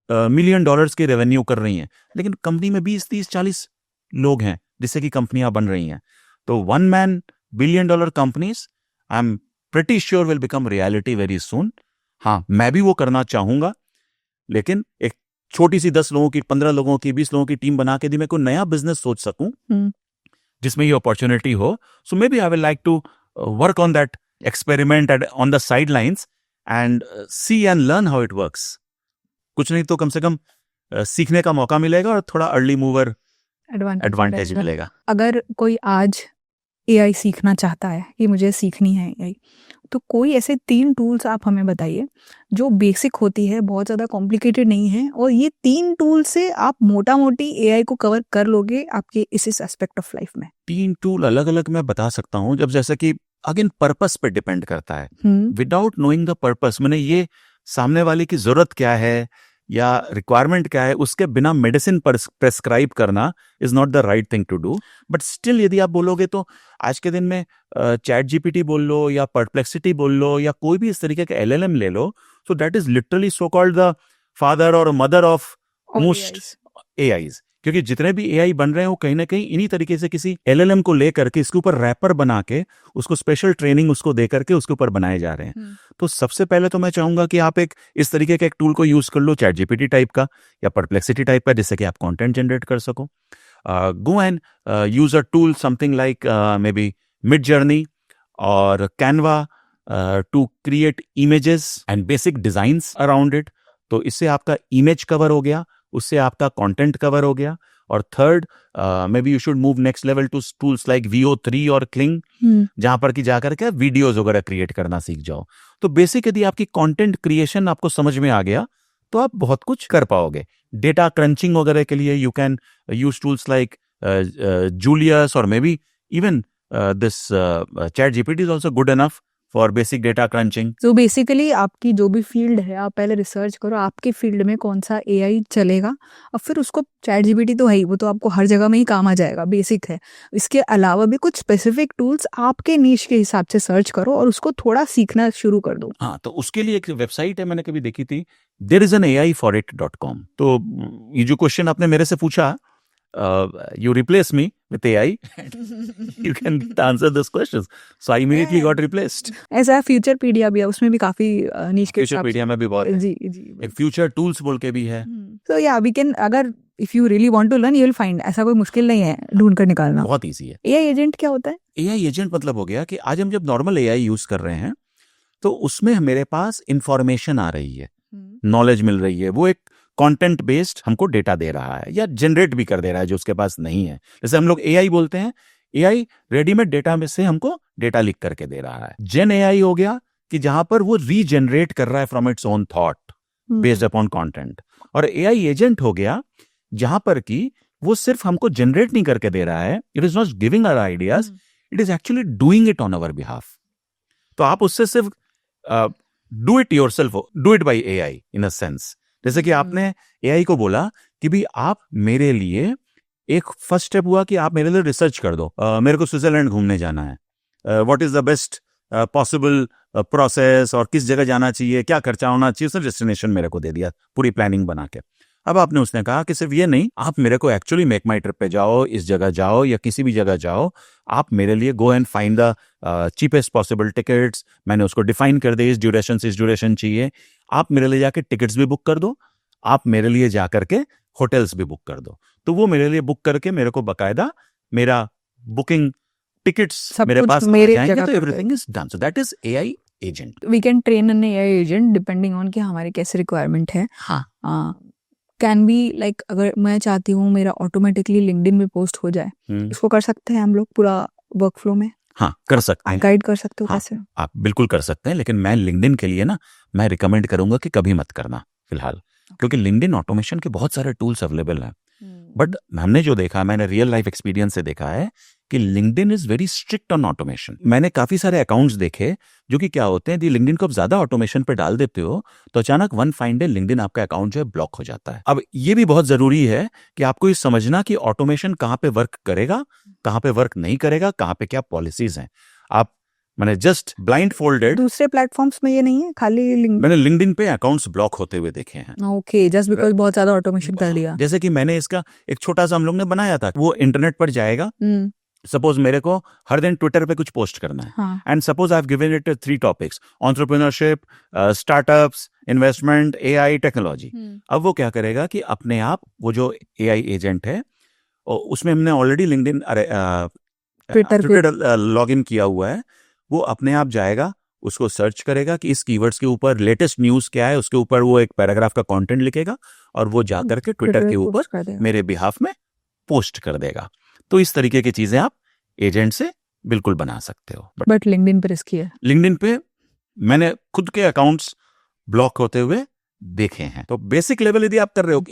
मिलियन डॉलर्स के रेवेन्यू कर रही हैं, लेकिन कंपनी में 20-30-40 लोग हैं जिससे कि कंपनियां बन रही हैं। तो one man $1 billion companies I am pretty sure will become reality very soon. हाँ, मैं भी वो करना चाहूंगा, लेकिन एक छोटी सी 10 लोगों की, 15 लोगों की, 20 लोगों की टीम बना के मैं कोई नया बिजनेस सोच सकूं जिसमें ये अपॉर्चुनिटी हो। So maybe I will like to work on that experiment on the sidelines and see and learn how it works. कुछ नहीं तो कम से कम सीखने का मौका मिलेगा और थोड़ा अर्ली मूवर एडवांटेज मिलेगा। अगर कोई आज एआई सीखना चाहता है कि मुझे सीखनी है एआई, तो कोई ऐसे 3 टूल्स आप हमें बताइए जो बेसिक होती है, बहुत ज़्यादा कॉम्प्लिकेटेड नहीं है, और ये 3 टूल से आप मोटा मोटी एआई को कवर कर लोगे आपके इस एस्पेक्ट ऑफ लाइफ में। 3 टूल अलग अलग मैं बता सकता हूँ, जब जैसे कि अगेन पर्पस पे डिपेंड करता है। विदाउट नोइंग द पर्पस, मैंने ये सामने वाले की जरूरत क्या है या रिक्वायरमेंट क्या है, उसके बिना मेडिसिन प्रेस्क्राइब करना is not the right thing to do. But still यदि आप बोलोगे तो आज के दिन में चैट जीपीटी बोल लो या परप्लेक्सिटी बोल लो या कोई भी इस तरीके का एलएलएम ले लो, so that is literally so called the father और मदर ऑफ मोस्ट एआईज। क्योंकि जितने भी एआई बन रहे हैं वो कहीं ना कहीं इन्हीं तरीके से किसी एलएलएम को लेकर के इसके ऊपर रैपर बना के उसको स्पेशल ट्रेनिंग उसको दे करके उसके ऊपर बनाए जा रहे हैं। तो सबसे पहले तो मैं चाहूंगा कि आप एक इस तरीके का एक टूल को यूज कर लो, चैट जीपीटी टाइप का या परप्लेक्सिटी टाइप का, जिससे कि आप कंटेंट जनरेट कर सको। go and use a tool something like maybe Midjourney or Canva to create images and basic designs around it. तो इससे आपका इमेज कवर हो गया, उससे आपका कंटेंट कवर हो गया. और third, maybe you should move next level to tools like VO3 और Kling, जहां पर कि जाकर के वीडियोज वगैरह क्रिएट करना सीख जाओ. तो बेसिक यदि आपकी कंटेंट क्रिएशन आपको समझ में आ गया तो आप बहुत कुछ कर पाओगे. डेटा क्रंचिंग वगैरह के लिए you can use tools like Julius और maybe even this ChatGPT is also good enough for basic data crunching. तो बेसिकली आपकी जो भी फील्ड है आप पहले रिसर्च करो आपके फील्ड में कौन सा AI चलेगा और फिर उसको ChatGPT तो है ही, वो तो आपको हर जगह में ही काम आ जाएगा, बेसिक है. इसके अलावा भी कुछ स्पेसिफिक टूल्स आपके नीश के हिसाब से सर्च करो और उसको थोड़ा सीखना शुरू कर दो. हाँ, तो उसके लिए एक वेबसाइट है, मैंने कभी देखी थी, thereisanaIforit.com. तो ये जो क्वेश्चन आपने मेरे से पूछा, you replace me with AI and you can answer those questions. So I immediately got replaced. ऐसा फ्यूचर पीडिया भी है, उसमें भी काफी नीश के फ्यूचर पीडिया में भी बहुत है. जी जी. एक फ्यूचर टूल्स बोल के भी है. So yeah, we can, अगर if you really want to learn, you will find. ऐसा कोई मुश्किल नहीं है ढूंढ कर निकालना. बहुत ईजी है. AI एजेंट क्या होता है? AI एजेंट मतलब हो गया कि आज हम जब नॉर्मल AI यूज कर रहे हैं तो उसमें मेरे पास इंफॉर्मेशन आ रही है, नॉलेज मिल रही है, वो एक कंटेंट बेस्ड हमको डेटा दे रहा है या जनरेट भी कर दे रहा है जो उसके पास नहीं है. जैसे हम लोग AI बोलते हैं, AI रेडीमेड डेटा में से हमको डेटा लिख करके दे रहा है. जेन AI हो गया कि जहां पर वो रीजनरेट कर रहा है from its own thought based upon content. और AI एजेंट हो गया जहां पर कि वो सिर्फ हमको जनरेट नहीं करके दे रहा है, it is not giving our ideas, it is actually doing it on our behalf. तो आप उससे सिर्फ do it yourself, do it by AI in a sense. जैसे कि आपने AI को बोला कि भी आप मेरे लिए, एक फर्स्ट स्टेप हुआ कि आप मेरे लिए रिसर्च कर दो, मेरे को स्विट्जरलैंड घूमने जाना है, what is the best possible process और किस जगह जाना चाहिए, क्या खर्चा होना चाहिए, उसने डेस्टिनेशन मेरे को दे दिया पूरी प्लानिंग बना के. अब आपने उसने कहा कि सिर्फ ये नहीं, आप मेरे को एक्चुअली मेक माई ट्रिप पे जाओ, इस जगह जाओ या किसी भी जगह जाओ, आप मेरे लिए go and find the cheapest possible tickets. मैंने उसको डिफाइन कर दिया, इस ड्यूरेशन से इस ड्यूरेशन चाहिए. आप मेरे लिए जाके टिकट्स भी बुक कर दो, आप मेरे लिए जाकर के होटल्स भी बुक कर दो. तो वो मेरे लिए बुक करके मेरे को बकायदा मेरा बुकिंग टिकट्स मेरे पास मेरे जाएंगे, जगह तो पे everything is done. So that is AI agent. We can train an AI agent depending on कि हमारे कैसे रिक्वायरमेंट है. हाँ, कैन बी लाइक अगर मैं चाहती हूँ मेरा ऑटोमेटिकली लिंक्डइन में पोस्ट हो जाए, इसको कर सकते हैं हम लोग पूरा वर्क फ्लो में? हाँ, कर सकते हैं. गाइड कर सकते हो हाँ, कैसे? आप बिल्कुल कर सकते हैं, लेकिन मैं लिंक्डइन के लिए ना, मैं रिकमेंड करूंगा कि कभी मत करना फिलहाल, क्योंकि लिंक्डइन ऑटोमेशन के बहुत सारे टूल्स अवेलेबल हैं. बट हमने जो देखा, मैंने रियल लाइफ एक्सपीरियंस से देखा है कि LinkedIn is very strict on automation. मैंने काफी सारे अकाउंट्स देखे जो कि क्या होते हैं, यदि लिंक्डइन को आप ज्यादा ऑटोमेशन पे डाल देते हो तो अचानक वन फाइन डे लिंक्डइन आपका अकाउंट जो है ब्लॉक हो जाता है. अब ये भी बहुत जरूरी है कि आपको ये समझना कि ऑटोमेशन कहाँ पे वर्क करेगा, कहाँ पे वर्क नहीं करेगा, कहाँ पे क्या पॉलिसीज हैं. आप मैंने जस्ट ब्लाइंड फोल्डेड, दूसरे प्लेटफॉर्म्स में ये नहीं है, खाली मैंने लिंक्डइन पे अकाउंट्स ब्लॉक होते हुए देखे हैं. ओके, जस्ट बिकॉज बहुत ज्यादा ऑटोमेशन कर दिया. जैसे कि मैंने इसका एक छोटा सा हम लोग ने बनाया था, वो इंटरनेट पर जाएगा. सपोज मेरे को हर दिन ट्विटर पे कुछ पोस्ट करना है, and suppose I have given it 3 topics, entrepreneurship, startups, investment, AI, technology. अब वो क्या करेगा कि अपने आप वो जो AI एजेंट है, उसमें हमने already LinkedIn Twitter log in किया हुआ है, वो अपने आप जाएगा, उसको सर्च करेगा कि इस कीवर्ड्स के ऊपर लेटेस्ट न्यूज क्या है, उसके ऊपर वो एक पैराग्राफ का कंटेंट लिखेगा और वो जाकर के ट्विटर के ऊपर मेरे बिहाफ में पोस्ट कर देगा. तो इस तरीके की चीजें आप एजेंट से बिल्कुल बना सकते हो. बट लिंक्डइन पे रिस्की है. लिंक्डइन पे मैंने खुद के अकाउंट्स ब्लॉक होते हुए देखे हैं. तो बेसिक लेवल यदि आप कर रहे हो,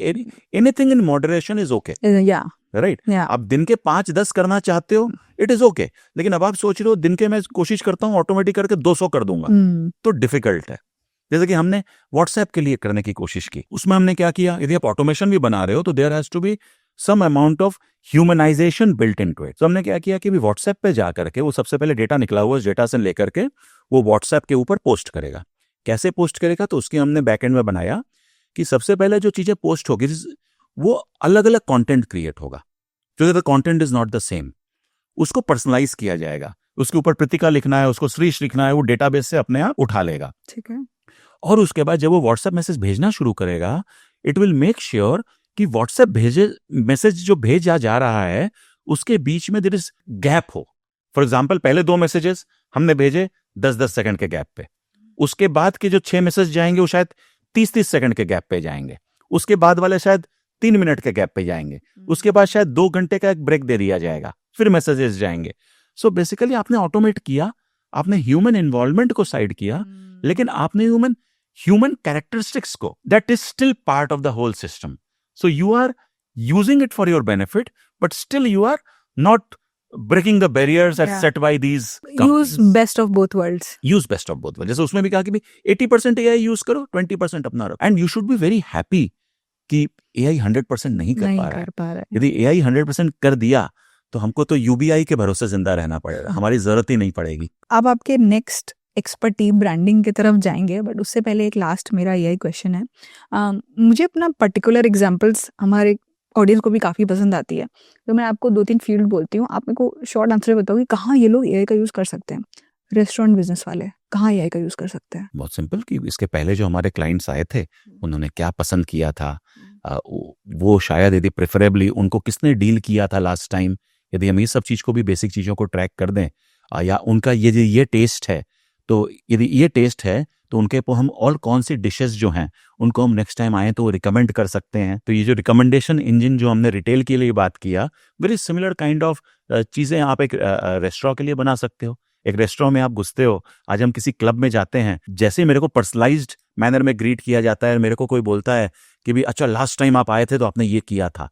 anything in moderation is okay, right. आप दिन के 5-10 करना चाहते हो, इट इज ओके. लेकिन अब आप सोच रहे हो दिन के मैं कोशिश करता हूँ ऑटोमेटिक करके 200 कर दूंगा, तो डिफिकल्ट है. जैसे कि हमने व्हाट्सएप के लिए करने की कोशिश की, उसमें हमने क्या किया, यदि आप ऑटोमेशन भी बना रहे हो तो there has to be some amount of humanization built into it. तो हमने क्या किया कि व्हाट्सएप पे जाकर के वो सबसे पहले डेटा निकला हुआ, उस डेटा से लेकर के वो व्हाट्सएप के ऊपर पोस्ट करेगा. कैसे पोस्ट करेगा, तो उसकी हमने बैकएंड में बनाया कि सबसे पहले जो चीजें पोस्ट होगी वो अलग अलग कंटेंट क्रिएट होगा, जो the content is not the same, उसको पर्सनलाइज किया जाएगा. उसके ऊपर प्रतिका लिखना है, उसको श्रीश लिखना है, वो डेटाबेस से अपने आप उठा लेगा. ठीक है. और उसके बाद जब वो व्हाट्सएप मैसेज भेजना शुरू करेगा, इट विल मेक श्योर कि व्हाट्सएप मैसेज जो भेजा जा रहा है उसके बीच में देयर इज गैप हो। फॉर एग्जाम्पल, पहले 2 मैसेजेस हमने भेजे 10-10 सेकंड के गैप पे, उसके बाद के जो 6 मैसेज जाएंगे वो शायद 30-30 सेकंड के गैप पे जाएंगे, उसके बाद वाले शायद 3 मिनट के गैप पे जाएंगे, उसके बाद शायद 2 घंटे का एक ब्रेक दे दिया जाएगा, फिर मैसेजेस जाएंगे। सो बेसिकली आपने ऑटोमेट किया, आपने ह्यूमन इन्वॉल्वमेंट को साइड किया, लेकिन आपने ह्यूमन कैरेक्टरिस्टिक्स को, that is still part of the whole system. So you are using it for your benefit, but still you are not breaking the barriers Yeah. set by these use companies. Best of both worlds. Use best of both. जैसे उसमें भी कहा कि भाई 80% AI use करो, 20% अपना रखो, and you should be very happy कि AI 100% नहीं कर पा रहा है। यदि AI 100% कर दिया तो हमको तो UBI के भरोसे जिंदा रहना पड़ेगा, हमारी जरूरत ही नहीं पड़ेगी। अब आपके नेक्स्ट एक्सपर्टी ब्रांडिंग की तरफ जाएंगे, बट उससे पहले एक लास्ट मेरा यही क्वेश्चन है। मुझे अपना पर्टिकुलर एग्जांपल्स हमारे ऑडियंस को भी काफ़ी पसंद आती है, तो मैं आपको 2-3 फील्ड बोलती हूँ, आप मेरे को शॉर्ट आंसर बताओ कि कहाँ ये लोग AI का यूज़ कर सकते हैं। रेस्टोरेंट बिजनेस वाले कहाँ AI का यूज़ कर सकते हैं? बहुत सिंपल, कि इसके पहले जो हमारे क्लाइंट्स आए थे उन्होंने क्या पसंद किया था, वो शायद यदि प्रेफरेबली उनको किसने डील किया था लास्ट टाइम, यदि हम ये सब चीज़ को भी, बेसिक चीज़ों को ट्रैक कर दें, या उनका ये टेस्ट है, तो यदि ये टेस्ट है तो उनके को हम और कौन सी डिशेस जो हैं उनको हम नेक्स्ट टाइम आए तो वो रिकमेंड कर सकते हैं। तो ये जो रिकमेंडेशन इंजन जो हमने रिटेल के लिए बात किया, वेरी सिमिलर काइंड ऑफ चीज़ें आप एक रेस्टोरेंट के लिए बना सकते हो। एक रेस्टोरेंट में आप घुसते हो, आज हम किसी क्लब में जाते हैं, जैसे मेरे को पर्सनलाइज्ड मैनर में ग्रीट किया जाता है, मेरे को कोई बोलता है कि भी अच्छा लास्ट टाइम आप आए थे तो आपने ये किया था,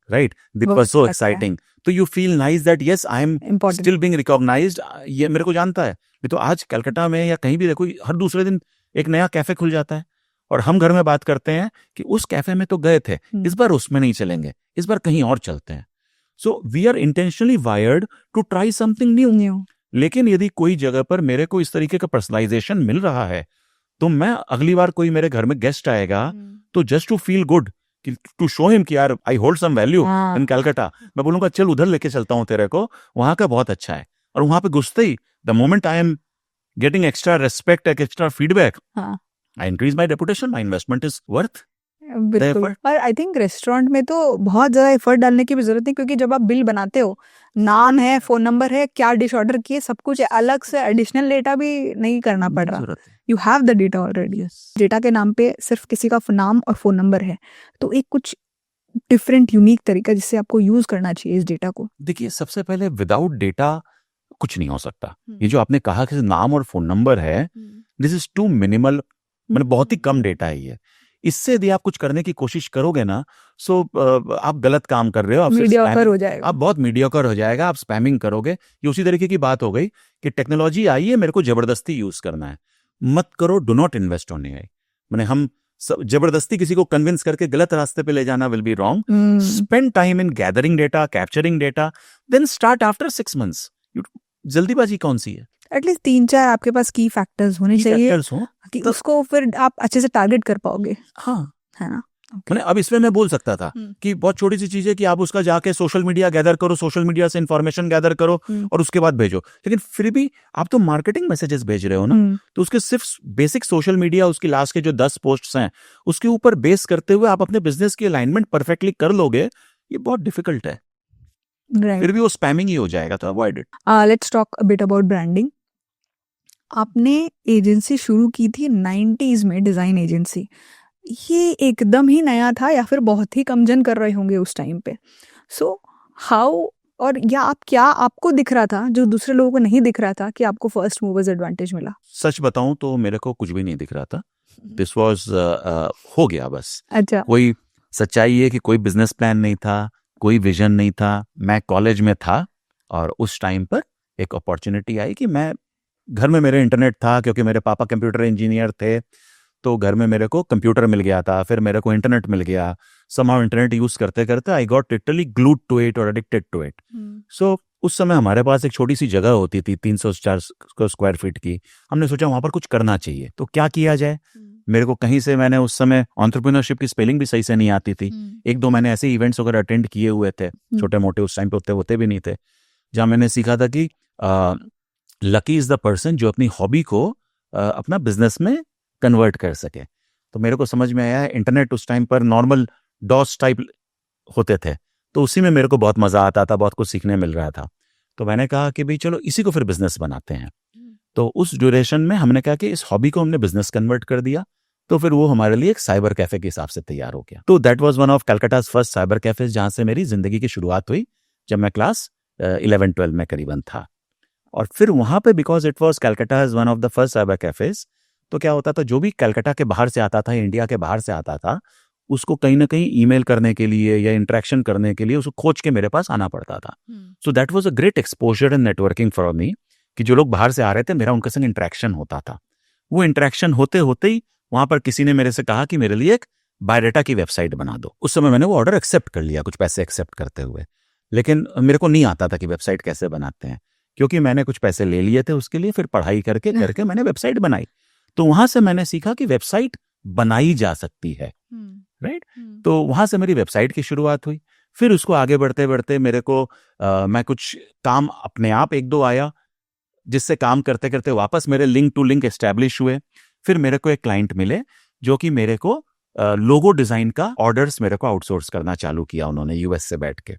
right, that was so exciting, तो you feel nice that yes I am still being recognised, ये मेरे को जानता है। तो आज कलकत्ता में या कहीं भी देखो, हर दूसरे दिन एक नया कैफे खुल जाता है, और हम घर में बात करते हैं कि उस कैफे में तो गए थे, इस बार उसमें नहीं चलेंगे, इस बार कहीं और चलते हैं। So we are intentionally wired to try something new. लेकिन यदि कोई जगह पर मेरे को इस तरीके का पर्सनलाइजेशन मिल रहा है, तो मैं अगली बार कोई मेरे घर में गेस्ट आएगा तो just to feel good, to show him कि यार I hold some value in Calcutta, मैं बोलूंगा चल उधर लेके चलता हूँ तेरे को, वहां का बहुत अच्छा है। और वहां पे घुसते ही the moment I am getting extra respect, extra feedback, I increase my reputation, my investment is worth the effort. और आई थिंक रेस्टोरेंट में तो बहुत ज़्यादा एफर्ट डालने की भी जरूरत नहीं, क्योंकि जब आप बिल बनाते हो, नाम है, फोन नंबर है, क्या डिश ऑर्डर किए, सब कुछ है, अलग से एडिशनल डेटा भी नहीं करना पड़ रहा। You have the data already. Data के नाम पे सिर्फ किसी का नाम और फोन नंबर है, तो एक कुछ डिफरेंट यूनिक तरीका जिससे आपको यूज करना चाहिए इस डेटा को। देखिए, सबसे पहले विदाउट डेटा कुछ नहीं हो सकता। ये जो आपने कहा कि नाम और फोन नंबर है, दिस इज टू मिनिमल, मतलब बहुत ही कम डेटा है ये। इससे यदि आप कुछ करने की कोशिश करोगे ना, सो आप गलत काम कर रहे हो, मीडियोकर हो जाएगा, आप बहुत मीडियोकर हो जाएगा, आप स्पैमिंग करोगे। ये उसी तरीके की बात हो गई कि टेक्नोलॉजी आई है, मेरे को जबरदस्ती यूज करना है, मत करो, do not invest on AI. मैंने हम जबरदस्ती किसी को कन्विंस करके गलत रास्ते पे ले जाना will be wrong. Spend time in gathering data, capturing data, then start after 6 months। जल्दीबाजी कौन सी है? एटलीस्ट 3-4 आपके पास की फैक्टर्स होने चाहिए कि उसको फिर आप अच्छे से टारगेट कर पाओगे। हाँ, है ना? मैंने अब इसमें मैं बोल सकता था कि बहुत छोटी सी चीज है कि आप उसका जाके सोशल मीडिया गैदर करो, सोशल मीडिया से इंफॉर्मेशन गैदर करो और उसके बाद भेजो। लेकिन फिर भी आप तो मार्केटिंग मैसेजेस भेज रहे हो ना, तो उसके सिर्फ बेसिक सोशल मीडिया, उसकी लास्ट के जो 10 पोस्ट्स हैं, उसके ऊपर बेस करते हुए आप अपने बिजनेस की अलाइनमेंट परफेक्टली कर लोगे, ये बहुत डिफिकल्ट है। फिर भी वो स्पैमिंग ही हो जाएगा, तो avoid it. Let's talk a bit about branding. आपने एजेंसी शुरू की थी 90s में, डिजाइन एजेंसी। ये एकदम ही नया था या फिर बहुत ही कम जन कर रहे होंगे उस टाइम पे? सो हाउ, और या आप क्या आपको दिख रहा था जो दूसरे लोगों को नहीं दिख रहा था कि आपको फर्स्ट मूवर्स एडवांटेज मिला? सच बताऊं तो मेरे को कुछ भी नहीं दिख रहा था। दिस वाज हो गया बस। अच्छा, कोई सच्चाई है कि कोई बिजनेस प्लान नहीं था, कोई विजन नहीं था। मैं कॉलेज में था और उस टाइम पर एक अपॉर्चुनिटी आई कि मैं, घर में मेरे इंटरनेट था क्योंकि मेरे पापा कंप्यूटर इंजीनियर थे, तो घर में मेरे को कंप्यूटर मिल गया था, फिर मेरे को इंटरनेट मिल गया। समहाउ इंटरनेट यूज करते करते I got literally glued to it और एडिक्टेड टू इट। सो उस समय हमारे पास एक छोटी सी जगह होती थी 304 स्क्वायर फीट की। हमने सोचा वहां पर कुछ करना चाहिए, तो क्या किया जाए। मेरे को कहीं से, मैंने उस समय एंटरप्रेन्योरशिप की स्पेलिंग भी सही से नहीं आती थी। 1-2 मैंने ऐसे इवेंट्स वगैरह अटेंड किए हुए थे, छोटे मोटे, उस टाइम पे होते भी नहीं थे, जहां मैंने सीखा था कि लकी इज द पर्सन जो अपनी हॉबी को अपना बिजनेस में कन्वर्ट कर सके। तो मेरे को समझ में आया इंटरनेट उस टाइम पर नॉर्मल डॉस टाइप होते थे, तो उसी में मेरे को बहुत मजा आता था, बहुत कुछ सीखने मिल रहा था। तो मैंने कहा कि भाई चलो इसी को फिर बिजनेस बनाते हैं। तो उस ड्यूरेशन में हमने कहा कि इस हॉबी को हमने बिजनेस कन्वर्ट कर दिया, तो फिर वो हमारे लिए एक साइबर कैफे के हिसाब से तैयार हो गया। तो that was one of Calcutta's first cyber cafe, जहां से मेरी जिंदगी की शुरुआत हुई जब मैं क्लास 11-12 में करीबन था। और फिर वहां पे because it was Calcutta's one of the first cyber cafes, तो क्या होता था, जो भी कलकत्ता के बाहर से आता था, इंडिया के बाहर से आता था, उसको कहीं ना कहीं ईमेल करने के लिए या इंटरेक्शन करने के लिए उसको खोज के मेरे पास आना पड़ता था। So that was a great exposure and networking for me, कि जो लोग बाहर से आ रहे थे मेरा उनके संग इंटरेक्शन होता था। वो इंटरेक्शन होते होते ही वहां पर किसी ने मेरे से कहा कि मेरे लिए एक बायोडाटा की वेबसाइट बना दो। उस समय मैंने वो ऑर्डर एक्सेप्ट कर लिया, कुछ पैसे एक्सेप्ट करते हुए, लेकिन मेरे को नहीं आता था कि वेबसाइट कैसे बनाते हैं, क्योंकि मैंने कुछ पैसे ले लिए थे उसके लिए, फिर पढ़ाई करके मैंने वेबसाइट बनाई। तो वहां से मैंने सीखा कि वेबसाइट बनाई जा सकती है, राइट। तो वहां से मेरी वेबसाइट की शुरुआत हुई। फिर उसको आगे बढ़ते बढ़ते मेरे को मैं कुछ काम अपने आप एक दो आया, जिससे काम करते करते वापस मेरे लिंक टू लिंक एस्टैब्लिश हुए। फिर मेरे को एक क्लाइंट मिले जो कि मेरे को लोगो डिजाइन का ऑर्डर्स मेरे को आउटसोर्स करना चालू किया उन्होंने, यूएस से बैठ के।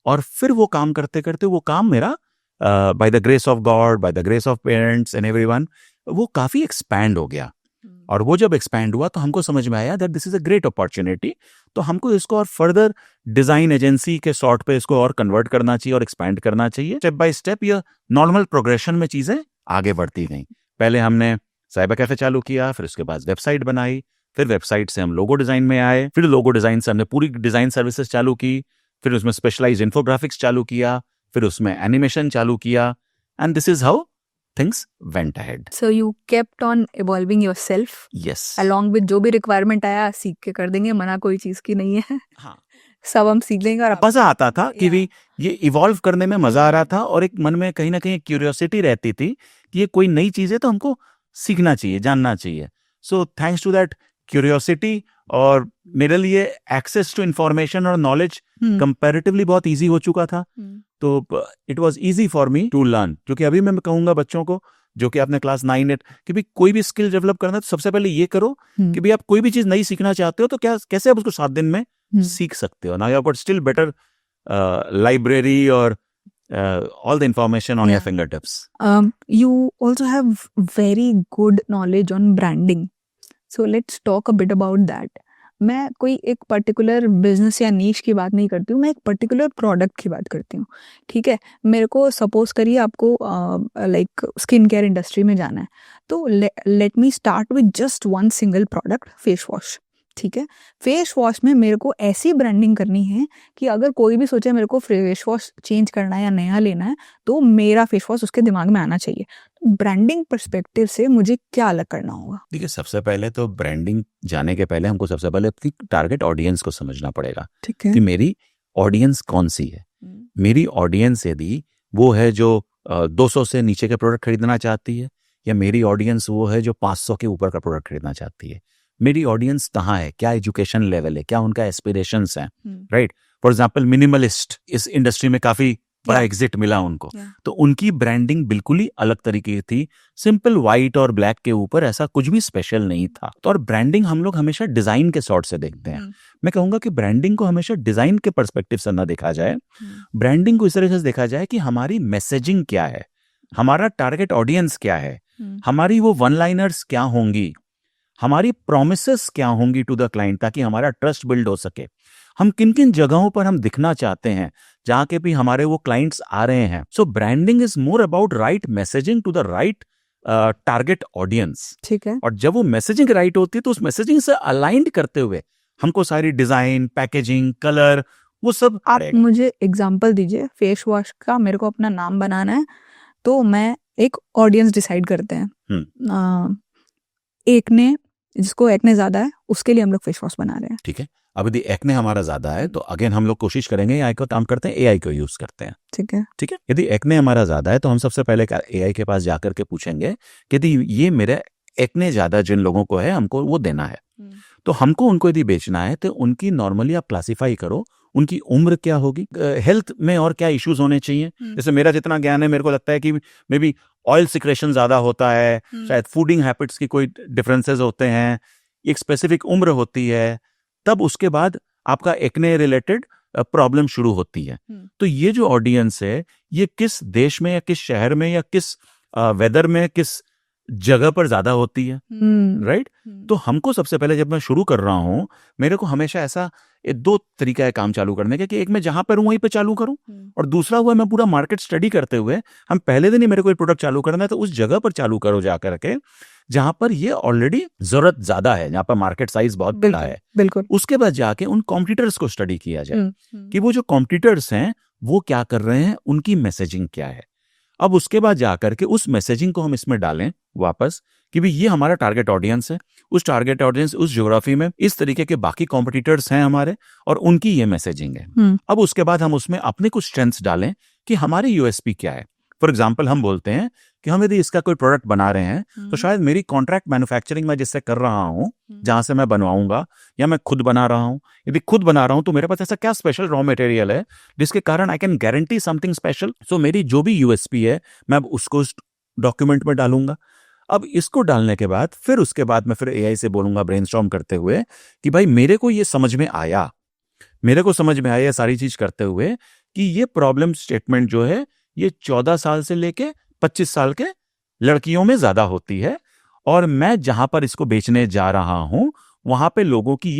और फिर वो काम करते करते वो काम मेरा by the grace of God, by the grace of parents and everyone, वो काफी एक्सपैंड हो गया। और वो जब एक्सपैंड हुआ तो हमको समझ में आया that this is a great opportunity, तो हमको इसको और फर्दर डिजाइन एजेंसी के सॉर्ट पे इसको और कन्वर्ट करना चाहिए और एक्सपैंड करना चाहिए। स्टेप बाय स्टेप ये नॉर्मल प्रोग्रेशन में चीजें आगे बढ़ती गई। पहले हमने साइबर कैफे चालू किया, फिर उसके बाद वेबसाइट बनाई, फिर वेबसाइट से हम लोगो डिजाइन में आए, फिर लोगो डिजाइन से हमने पूरी डिजाइन सर्विसेज चालू की, फिर उसमें स्पेशलाइज्ड इन्फोग्राफिक्स चालू किया, फिर उसमें एनिमेशन चालू किया, and this is how things went ahead. So you kept on evolving yourself. Yes. Along with जो भी रिक्वायरमेंट आया सीख के कर देंगे, मना कोई चीज की नहीं है। हाँ, सब हम सीख लेंगे। और मजा आता था कि भी ये इवॉल्व करने में मजा आ रहा था, और एक मन में कहीं ना कहीं क्यूरियोसिटी रहती थी कि ये कोई नई चीज है तो हमको सीखना चाहिए, जानना चाहिए। So thanks to that curiosity, और मेरे लिए एक्सेस टू इंफॉर्मेशन और नॉलेज कंपैरेटिवली बहुत इजी हो चुका था। तो it was easy for me to learn, क्योंकि अभी मैं कहूंगा बच्चों को जो कि आपने क्लास 9-8 कि भी कोई भी स्किल डेवलप करना है तो सबसे पहले ये करो कि भी आप कोई भी चीज नई सीखना चाहते हो तो कैसे आप उसको 7 दिन में सीख सकते हो। Now you have got still better library और all the information on your fingertips. You also have very good knowledge on branding. So let's talk a bit about that. मैं कोई एक पर्टिकुलर बिजनेस या नीश की बात नहीं करती हूँ, मैं एक पर्टिकुलर प्रोडक्ट की बात करती हूँ। ठीक है, मेरे को सपोज करिए आपको लाइक स्किन केयर इंडस्ट्री में जाना है, तो let me start with just one single product, face wash. ठीक है, फेस वॉश में मेरे को ऐसी ब्रांडिंग करनी है कि अगर कोई भी सोचे मेरे को फेस वॉश चेंज करना है या नया लेना है, तो मेरा फेस वॉश उसके दिमाग में आना चाहिए। तो ब्रांडिंग पर्सपेक्टिव से मुझे क्या अलग करना होगा? देखिए, सबसे पहले तो ब्रांडिंग जाने के पहले हमको सबसे पहले अपनी टारगेट ऑडियंस को समझना पड़ेगा। ठीक है, कि मेरी ऑडियंस कौन सी है। मेरी ऑडियंस यदि वो है जो 200 से नीचे के प्रोडक्ट खरीदना चाहती है, या मेरी ऑडियंस वो है जो 500 के ऊपर का प्रोडक्ट खरीदना चाहती है, मेरी ऑडियंस कहाँ है, क्या एजुकेशन लेवल है, क्या उनका एस्पिरेशंस है, राइट। फॉर एग्जांपल मिनिमलिस्ट इस इंडस्ट्री में काफी बड़ा एग्जिट मिला उनको, तो उनकी ब्रांडिंग बिल्कुल ही अलग तरीके की थी। सिंपल व्हाइट और ब्लैक के ऊपर ऐसा कुछ भी स्पेशल नहीं था। तो और ब्रांडिंग हम लोग हमेशा डिजाइन के सॉर्ट से देखते हैं। मैं कहूंगा कि ब्रांडिंग को हमेशा डिजाइन के पर्सपेक्टिव से ना देखा जाए, ब्रांडिंग को इस तरह से देखा जाए कि हमारी मैसेजिंग क्या है, हमारा टारगेट ऑडियंस क्या है, हमारी वो वन लाइनर्स क्या होंगी, हमारी प्रोमिसेस क्या होंगी टू द क्लाइंट, ताकि हमारा ट्रस्ट बिल्ड हो सके। हम किन किन जगहों पर हम दिखना चाहते हैं जहां के भी हमारे वो क्लाइंट्स आ रहे हैं। So branding is more about right messaging to the right target audience. ठीक है, और जब वो मैसेजिंग राइट होती है तो उस मैसेजिंग से अलाइंड करते हुए हमको सारी डिजाइन, पैकेजिंग, कलर, वो सब आप मुझे एग्जांपल दीजिए। फेस वॉश का मेरे को अपना नाम बनाना है, तो मैं एक ऑडियंस डिसाइड करते हैं। एक्ने, जिसको एक्ने ज्यादा है उसके लिए हम लोग फेस वॉश बना रहे हैं। ठीक है, अब यदि एक्ने हमारा ज्यादा है तो अगेन हम लोग कोशिश करेंगे एआई को काम करते हैं, एआई को यूज करते हैं। ठीक है, ठीक है, यदि एक्ने हमारा ज्यादा है तो हम सबसे पहले एआई के पास जाकर के पूछेंगे कि यदि ये मेरे एक्ने ज्यादा जिन लोगों को है हमको वो देना है, तो हमको उनको यदि बेचना है तो उनकी नॉर्मली आप क्लासिफाई करो, उनकी उम्र क्या होगी, हेल्थ में और क्या इश्यूज होने चाहिए। जैसे मेरा जितना ज्ञान है, मेरे को लगता है कि मे बी ऑयल सिक्रेशन ज्यादा होता है, शायद फूडिंग हैबिट्स की कोई डिफरेंसेस होते हैं, एक स्पेसिफिक उम्र होती है। तब उसके बाद आपका एक्ने रिलेटेड प्रॉब्लम शुरू होती है। तो ये जो ऑडियंस है ये किस देश में या किस शहर में या किस वेदर में किस जगह पर ज्यादा होती है, राइट? तो हमको सबसे पहले जब मैं शुरू कर रहा हूं, मेरे को हमेशा ऐसा दो तरीका है काम चालू करने का कि एक मैं जहां पर हूं वहीं पे चालू करूं, और दूसरा हुआ मैं पूरा मार्केट स्टडी करते हुए हम पहले दिन ही मेरे को एक प्रोडक्ट चालू करना है तो उस जगह पर चालू करो जा करके जहां पर ये ऑलरेडी जरूरत ज्यादा है, जहां पर मार्केट साइज बहुत बड़ा है। बिल्कुल। उसके बाद जाके उन कॉम्पिटिटर्स को स्टडी किया जाए कि वो जो कॉम्पिटिटर्स हैं वो क्या कर रहे हैं, उनकी मैसेजिंग क्या है। अब उसके बाद जाकर के उस मैसेजिंग को हम इसमें डालें वापस कि भाई ये हमारा टारगेट ऑडियंस है, उस टारगेट ऑडियंस उस ज्योग्राफी में इस तरीके के बाकी कॉम्पिटिटर्स हैं हमारे और उनकी ये मैसेजिंग है। अब उसके बाद हम उसमें अपने कुछ स्ट्रेंथ्स डालें कि हमारी यूएसपी क्या है। फॉर एग्जाम्पल हम बोलते हैं कि हम यदि इसका कोई प्रोडक्ट बना रहे हैं तो शायद मेरी कॉन्ट्रैक्ट मैन्युफैक्चरिंग मैं जिससे कर रहा हूं, जहां से मैं बनवाऊंगा, या मैं खुद बना रहा हूं, यदि खुद बना रहा हूं तो मेरे पास ऐसा क्या स्पेशल रॉ मटेरियल है जिसके कारण I can guarantee something special. So मेरी जो भी यूएसपी है मैं अब उसको डॉक्यूमेंट में डालूंगा। अब इसको डालने के बाद फिर उसके बाद मैं फिर एआई से बोलूंगा ब्रेनस्टॉर्म करते हुए कि भाई मेरे को ये समझ में आया, सारी चीज करते हुए कि ये प्रॉब्लम स्टेटमेंट जो है ये 14 साल से लेके 25 साल के लड़कियों में ज्यादा होती है, और मैं जहां पर इसको बेचने जा रहा हूं वहां पे लोगों की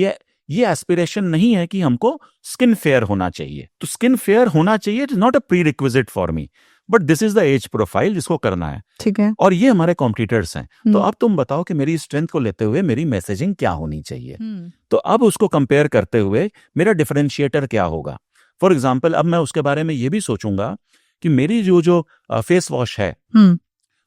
ये एस्पिरेशन नहीं है कि हमको स्किन फेयर होना चाहिए। तो स्किन फेयर होना चाहिए, it is not a prerequisite for me, but this is the age profile जिसको करना है। ठीक है। और ये हमारे कॉम्पिटिटर्स हैं। तो अब तुम बताओ कि मेरी स्ट्रेंथ को लेते हुए मेरी मैसेजिंग क्या होनी चाहिए। तो अब उसको कंपेयर करते हुए मेरा डिफरेंशिएटर क्या होगा। फॉर एग्जाम्पल अब मैं उसके बारे में ये भी सोचूंगा कि मेरी जो फेस वॉश है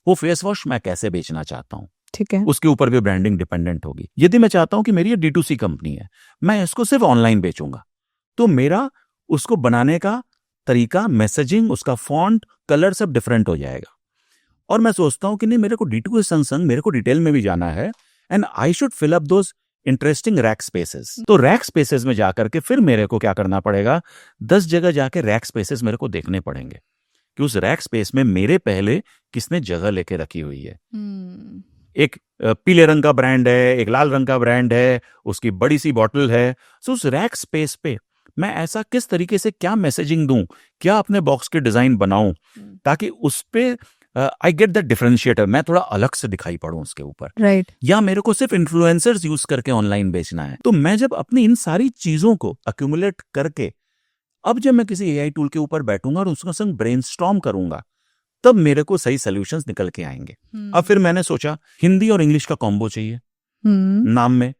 वो फेस वॉश मैं कैसे बेचना चाहता हूँ। ठीक है। उसके ऊपर भी ब्रांडिंग डिपेंडेंट होगी। यदि मैं चाहता हूं कि मेरी ये D2C कंपनी है, मैं इसको सिर्फ ऑनलाइन बेचूंगा, तो मेरा उसको बनाने का तरीका, मैसेजिंग, उसका फॉन्ट, कलर सब डिफरेंट हो जाएगा। और मैं सोचता हूं कि नहीं, मेरे को D2C संग मेरे को डिटेल में भी जाना है, and I should fill up those interesting rack spaces. तो रैक स्पेसेस में जाकर के फिर मेरे को क्या करना पड़ेगा, 10 जगह जाके रैक स्पेसेस मेरे को देखने पड़ेंगे कि उस रैक स्पेस में मेरे पहले किसने जगह लेके रखी हुई है। एक पीले रंग का ब्रांड है, एक लाल रंग का ब्रांड है, उसकी बड़ी सी बॉटल है। सो उस रैक स्पेस पे मैं ऐसा किस तरीके से क्या मैसेजिंग दूं, क्या अपने बॉक्स के डिजाइन बनाऊं ताकि उस पे आई गेट दैट डिफरेंशिएटर, मैं थोड़ा अलग से दिखाई पड़ूं उसके ऊपर। राइट। या मेरे को सिर्फ इन्फ्लुएंसर्स यूज करके ऑनलाइन बेचना है। तो मैं जब अपनी इन सारी चीजों को अक्यूमुलेट करके अब जब मैं किसी एआई टूल के ऊपर बैठूंगा और उसका संग ब्रेनस्टॉर्म करूंगा, तब मेरे को सही सॉल्यूशंस निकल के आएंगे। अब फिर मैंने सोचा हिंदी और इंग्लिश का कॉम्बो चाहिए नाम में,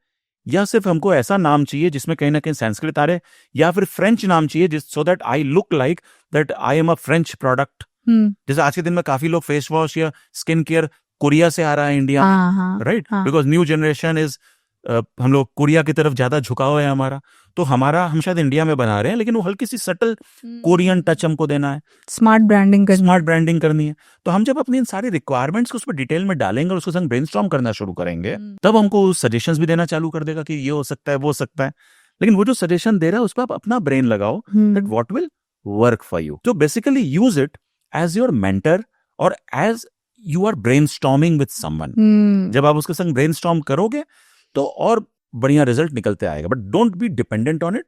या सिर्फ हमको ऐसा नाम चाहिए जिसमें कहीं ना कहीं संस्कृत आ रहे, या फिर फ्रेंच नाम चाहिए so that I look like that I am a French product. जैसे आज के दिन में काफी लोग फेस वॉश या स्किन केयर कोरिया से आ रहा है India, right? Because new generation is हम लोग कोरिया की तरफ ज्यादा झुकाव है हमारा, तो हम शायद इंडिया में बना रहे हैं लेकिन वो हल्की सी सटल कोरियन टच हमको देना है, स्मार्ट ब्रांडिंग करनी है। तो हम जब अपनी इन सारी रिक्वायरमेंट्स को उस पर डिटेल में डालेंगे और उसको संग ब्रेनस्टॉर्म करना शुरू करेंगे, तब हमको सजेशंस भी देना चालू कर देगा कि ये हो सकता है, वो हो सकता है। लेकिन वो जो सजेशन दे रहा है उस पर आप अपना ब्रेन लगाओ, that what will work for you. तो basically use it as your mentor और as you are brainstorming with someone. जब आप उसके संग ब्रेनस्टॉर्म करोगे तो और बढ़िया रिजल्ट निकलते आएगा, but don't be dependent on it.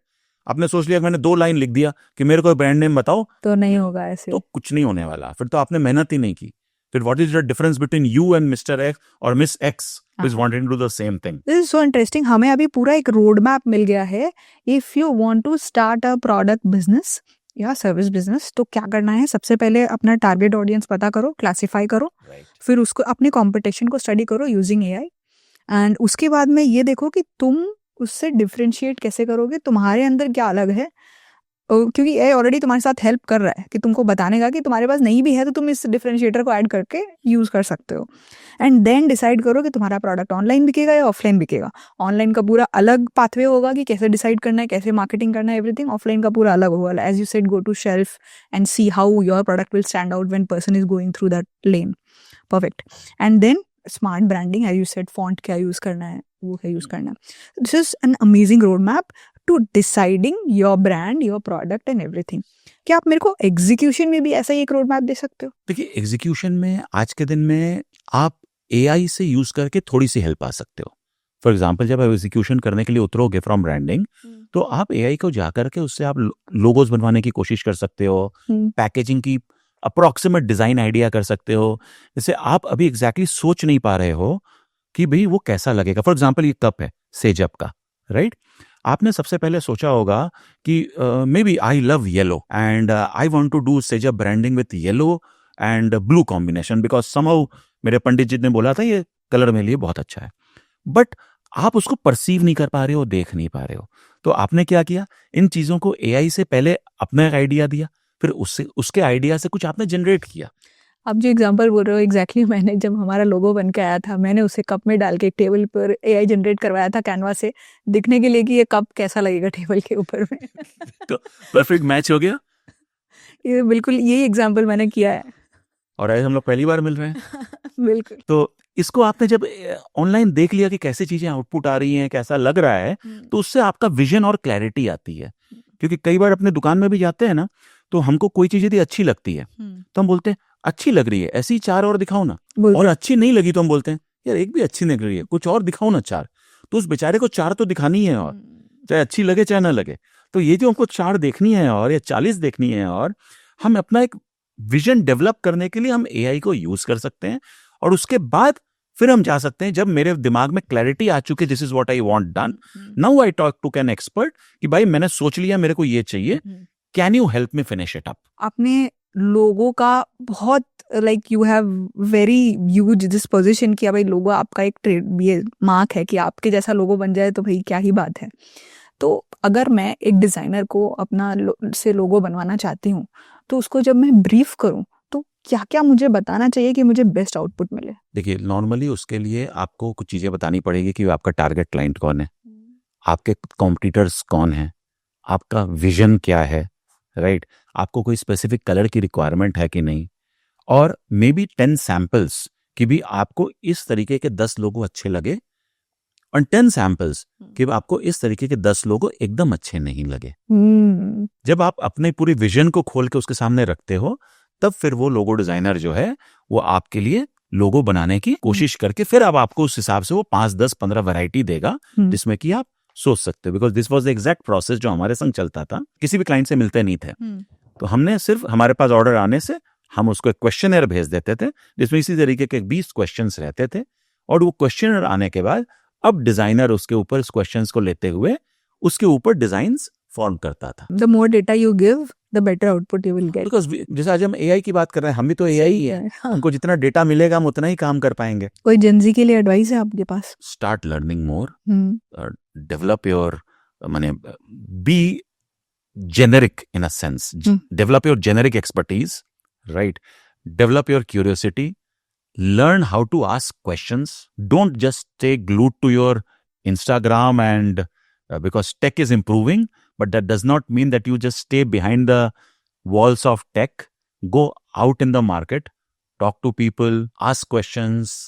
आपने सोच लिया मैंने 2 लाइन लिख दिया कि मेरे को ब्रांड नेम बताओ, तो नहीं होगा ऐसे, तो कुछ नहीं होने वाला, फिर तो आपने मेहनत ही नहीं की। फिर what is the difference between you and mister X और miss X who is wanting to do the same thing. This is so interesting. हमें अभी पूरा एक रोड मैप मिल गया है। If you want to start a product business या service business, तो क्या करना है, सबसे पहले अपना टारगेट ऑडियंस पता करो, क्लासिफाई करो, फिर उसको अपने कंपटीशन को स्टडी करो यूजिंग एआई, एंड उसके बाद में ये देखो कि तुम उससे डिफरेंशिएट कैसे करोगे, तुम्हारे अंदर क्या अलग है, क्योंकि एआई ऑलरेडी तुम्हारे साथ हेल्प कर रहा है कि तुमको बताने का कि तुम्हारे पास नहीं भी है तो तुम इस डिफरेंशिएटर को ऐड करके यूज कर सकते हो। एंड देन डिसाइड करो कि तुम्हारा प्रोडक्ट ऑनलाइन बिकेगा या ऑफलाइन बिकेगा। ऑनलाइन का पूरा अलग पाथवे होगा कि कैसे डिसाइड करना है, कैसे मार्केटिंग करना है, एवरीथिंग। ऑफलाइन का पूरा अलग होगा, as you said, go to shelf and see how your product will stand out when person is going through that lane. Perfect. And then smart branding, as you said, font क्या use करना है, वो क्या use करना है। This is an amazing road map to deciding your brand, your product and everything. क्या आप मेरे को एग्जीक्यूशन में भी ऐसा ही एक रोड मैप दे सकते हो? देखिए, एग्जीक्यूशन में आज के दिन में आप एआई से यूज करके थोड़ी सी हेल्प आ सकते हो। फॉर एग्जाम्पल, जब आप एग्जीक्यूशन करने के लिए उतरोगे फ्रॉम ब्रांडिंग, तो आप एआई को जाकर के उससे आप लोगोज बनवाने की कोशिश कर सकते हो, पैकेजिंग की अप्रोक्सीमेट डिजाइन आइडिया कर सकते हो, जैसे आप अभी एग्जैक्टली सोच नहीं पा रहे हो कि भाई वो कैसा लगेगा। फॉर एग्जाम्पल ये कप है सेजप का, राइट? आपने सबसे पहले सोचा होगा कि maybe I love yellow and I want to do सेजप branding with yellow and blue combination because somehow मेरे पंडित जी ने बोला था ये कलर मेरे लिए बहुत अच्छा है। बट आप उसको परसीव नहीं कर पा रहे हो, देख नहीं पा रहे हो। तो आपने क्या किया, इन चीजों को एआई से पहले अपना एक आइडिया दिया, फिर उससे उसके आइडिया से कुछ आपने जनरेट किया। आप जो एग्जांपल बोल रहे हो एग्जैक्टली मैंने जब हमारा लोगो बन के आया था, मैंने उसे कप में डाल के एक टेबल पर एआई जनरेट करवाया था कैनवा से, दिखने के लिए कि ये कप कैसा लगेगा टेबल के ऊपर में। तो परफेक्ट मैच हो गया। ये बिल्कुल यही एग्जांपल मैंने किया है। और आज हम लोग पहली बार मिल रहे हैं। बिल्कुल। तो इसको आपने जब ऑनलाइन देख लिया कि कैसे चीजें आउटपुट आ रही हैं, कैसा लग रहा है, तो उससे आपका विजन और क्लैरिटी आती है। क्योंकि कई बार अपने दुकान में भी जाते हैं ना, तो हमको कोई चीज यदि अच्छी लगती है तो हम बोलते हैं अच्छी लग रही है, ऐसी 4 और दिखाओ ना। और अच्छी नहीं लगी तो हम बोलते हैं यार एक भी अच्छी नहीं लग रही है, कुछ और दिखाओ ना 4। तो उस बेचारे को 4 तो दिखानी है, और चाहे अच्छी लगे चाहे ना लगे। तो ये जो हमको 4 देखनी है और या 40 देखनी है, और हम अपना एक विजन डेवलप करने के लिए हम एआई को यूज कर सकते हैं। और उसके बाद फिर हम जा सकते हैं, जब मेरे दिमाग में क्लैरिटी आ चुकी, this is what I want done, now I talk to can expert कि भाई मैंने सोच लिया, मेरे को ये चाहिए, can you help me finish it up. आपने लोगो का बहुत like you have very huge this position किया भाई, लोगो आपका एक ट्रेड ये मार्क है कि आपके जैसा लोगो बन जाए तो भाई क्या ही बात है। तो अगर मैं एक डिजाइनर को अपना से लोगो बनवाना चाहती हूँ, तो उसको जब मैं ब्रीफ करूँ तो क्या क्या मुझे बताना चाहिए कि मुझे बेस्ट आउटपुट मिले? देखिए, नॉर्मली उसके लिए आपको कुछ चीजें बतानी पड़ेगी कि आपका टारगेट क्लाइंट कौन है, आपके कॉम्पिटिटर्स कौन है, आपका विजन क्या है, राइट? आपको कोई स्पेसिफिक कलर की रिक्वायरमेंट है कि नहीं, और मे बी 10 सैंपल्स कि भी आपको इस तरीके के 10 लोगो अच्छे लगे, और 10 सैंपल्स कि आपको इस तरीके के 10 लोगो एकदम अच्छे नहीं लगे। जब आप अपने पूरी विजन को खोल के उसके सामने रखते हो, तब फिर वो लोगो डिजाइनर जो है वो आपके लिए लोगो बनाने की कोशिश करके फिर अब आपको उस हिसाब से वो 5, 10, 15 वैरायटी देगा जिसमें कि आप सोच सकते हो। Because this was the exact process जो हमारे संग चलता था। किसी भी क्लाइंट से मिलते नहीं थे, तो हमने सिर्फ हमारे पास ऑर्डर आने से हम उसको एक क्वेश्चनर भेज देते थे जिसमें इसी तरीके के 20 क्वेश्चंस रहते थे, और वो क्वेश्चनर आने के बाद अब डिजाइनर उसके ऊपर इस क्वेश्चंस को लेते हुए उसके ऊपर डिजाइन्स फॉर्म करता था। The more data you give the better output you will get. Because जैसे आज हम एआई की बात कर रहे हैं, हम भी तो एआई ही है। हमको जितना डेटा मिलेगा हम उतना ही काम कर पाएंगे। कोई जेनजी के लिए एडवाइस है आपके पास? Start learning more, develop your माने be generic in a sense. Develop your generic expertise, right? Develop your curiosity. Learn how to ask questions. Don't just stay glued to your Instagram and because tech is improving, but that does not mean that you just stay behind the walls of tech. Go out in the market, talk to people, ask questions,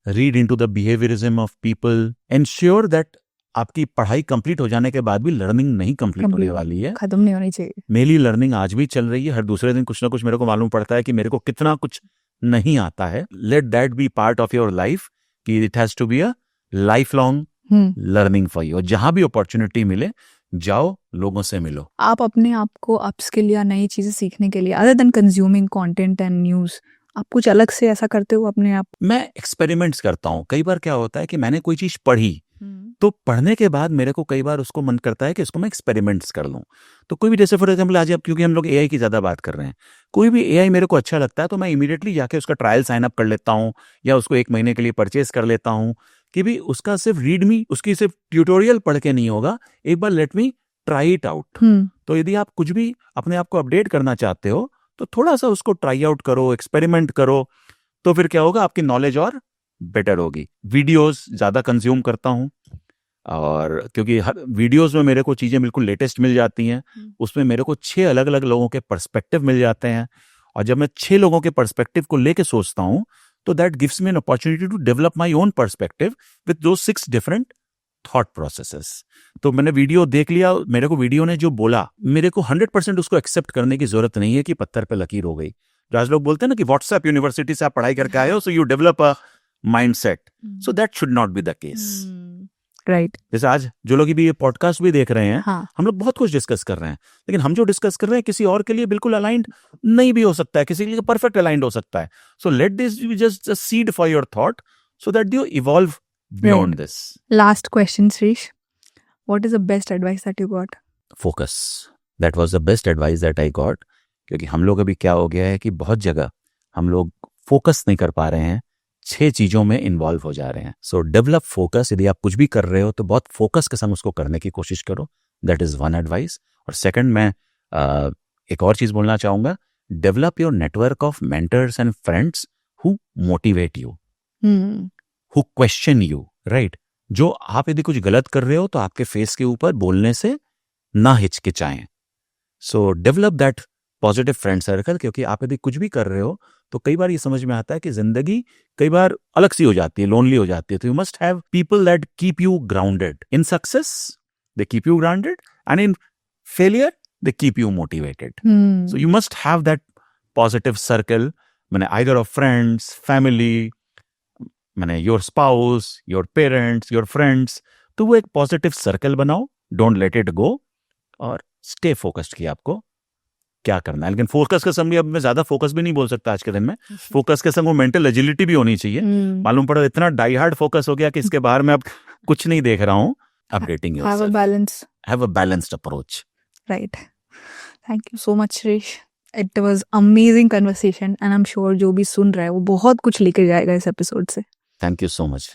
read into the behaviorism of people. Ensure that आपकी पढ़ाई complete हो जाने के बाद भी learning नहीं complete होने वाली है, खत्म नहीं होनी चाहिए। मेरी लर्निंग आज भी चल रही है। हर दूसरे दिन कुछ ना कुछ मेरे को मालूम पड़ता है कि मेरे को कितना कुछ नहीं आता है। Let that be part of your life, कि it has to be a lifelong learning for you. जहां भी अपॉर्चुनिटी मिले जाओ, लोगों से मिलो। आप अपने आप को अपस्किल या नई चीजें सीखने के लिए other than consuming content and news, आप कुछ अलग से ऐसा करते हो अपने आप? मैं एक्सपेरिमेंट्स करता हूँ। कई बार क्या होता है कि मैंने कोई चीज पढ़ी, तो पढ़ने के बाद मेरे को कई बार उसको मन करता है कि इसको मैं एक्सपेरिमेंट्स कर लूं। तो कोई भी, जैसे फॉर एग्जांपल आज अब क्योंकि हम लोग एआई की ज्यादा बात कर रहे हैं, कोई भी एआई मेरे को अच्छा लगता है तो मैं इमीडिएटली जाके उसका ट्रायल साइन अप कर लेता हूं, या उसको 1 महीने के लिए परचेज कर लेता हूं कि भी उसका सिर्फ रीड मी, उसकी सिर्फ ट्यूटोरियल पढ़ के नहीं होगा, एक बार let me try it out. तो यदि आप कुछ भी अपने आप को अपडेट करना चाहते हो तो थोड़ा सा उसको ट्राई आउट करो, एक्सपेरिमेंट करो, तो फिर क्या होगा, आपकी नॉलेज और बेटर होगी। वीडियोस ज्यादा कंज्यूम करता हूं, और क्योंकि हर वीडियोस में मेरे को चीजें बिल्कुल लेटेस्ट मिल जाती हैं, उसमें मेरे को 6 अलग अलग लोगों के पर्सपेक्टिव मिल जाते हैं, और जब मैं 6 लोगों के पर्सपेक्टिव को लेके सोचता हूं तो that gives me an opportunity to develop my own perspective with those 6 different thought processes. तो मैंने वीडियो देख लिया, मेरे को वीडियो ने जो बोला, मेरे को 100% उसको एक्सेप्ट करने की जरूरत नहीं है कि पत्थर पे लकीर हो गई। जो आज लोग बोलते हैं ना कि व्हाट्सएप यूनिवर्सिटी से आप पढ़ाई करके आए हो, so you develop a mindset, so that should not be the case. Right. जैसे आज जो लोग भी ये पॉडकास्ट भी देख रहे हैं, हाँ, हम लोग बहुत कुछ डिस्कस कर रहे हैं, लेकिन हम जो डिस्कस कर रहे हैं किसी और के लिए बिल्कुल अलाइंड नहीं भी हो सकता है, किसी के लिए परफेक्ट अलाइंड हो सकता है. So let this be just a seed for your thought so that you evolve beyond this. Last question Shrish, what is the best advice that you got? Focus. That was the best advice that I got. क्योंकि हम लोग अभी क्या हो गया है कि बहुत जगह हम लोग फोकस नहीं कर पा रहे हैं, 6 चीजों में इन्वॉल्व हो जा रहे हैं. सो डेवलप फोकस. यदि आप कुछ भी कर रहे हो तो बहुत फोकस के संग उसको करने की कोशिश करो. That is one advice. और सेकंड, मैं एक और चीज बोलना चाहूंगा. Develop your network of mentors and friends who motivate you, who question you. Right. जो आप यदि कुछ गलत कर रहे हो तो आपके फेस के ऊपर बोलने से ना हिचकिचाएं. So develop that positive friend circle. क्योंकि आप यदि कुछ भी कर रहे हो तो कई बार ये समझ में आता है कि जिंदगी कई बार अलग सी हो जाती है, लोनली हो जाती है. तो you must have people that keep you grounded. In success they keep you grounded and in failure they keep you motivated. So you must have that positive circle. मैंने आइदर ऑफ फ्रेंड्स, फैमिली, मैंने your spouse, your parents, your friends. तो वो एक positive circle बनाओ. Don't let it go और stay focused कि आपको क्या करना है. लेकिन फोकस के संग अब मैं ज्यादा फोकस भी नहीं बोल सकता आज के दिन में. फोकस के संग वो मेंटल एजिलिटी भी होनी चाहिए. मालूम पड़ा इतना डाई हार्ड फोकस हो गया कि इसके बाहर में अब कुछ नहीं देख रहा हूँ. Updating yourself. Have a balanced approach. Right. Thank you so much Shrish. It was amazing conversation and I am sure जो भी सुन रहा है वो बहुत कुछ लेके जाएगा इस एपिसोड से. Thank you so much.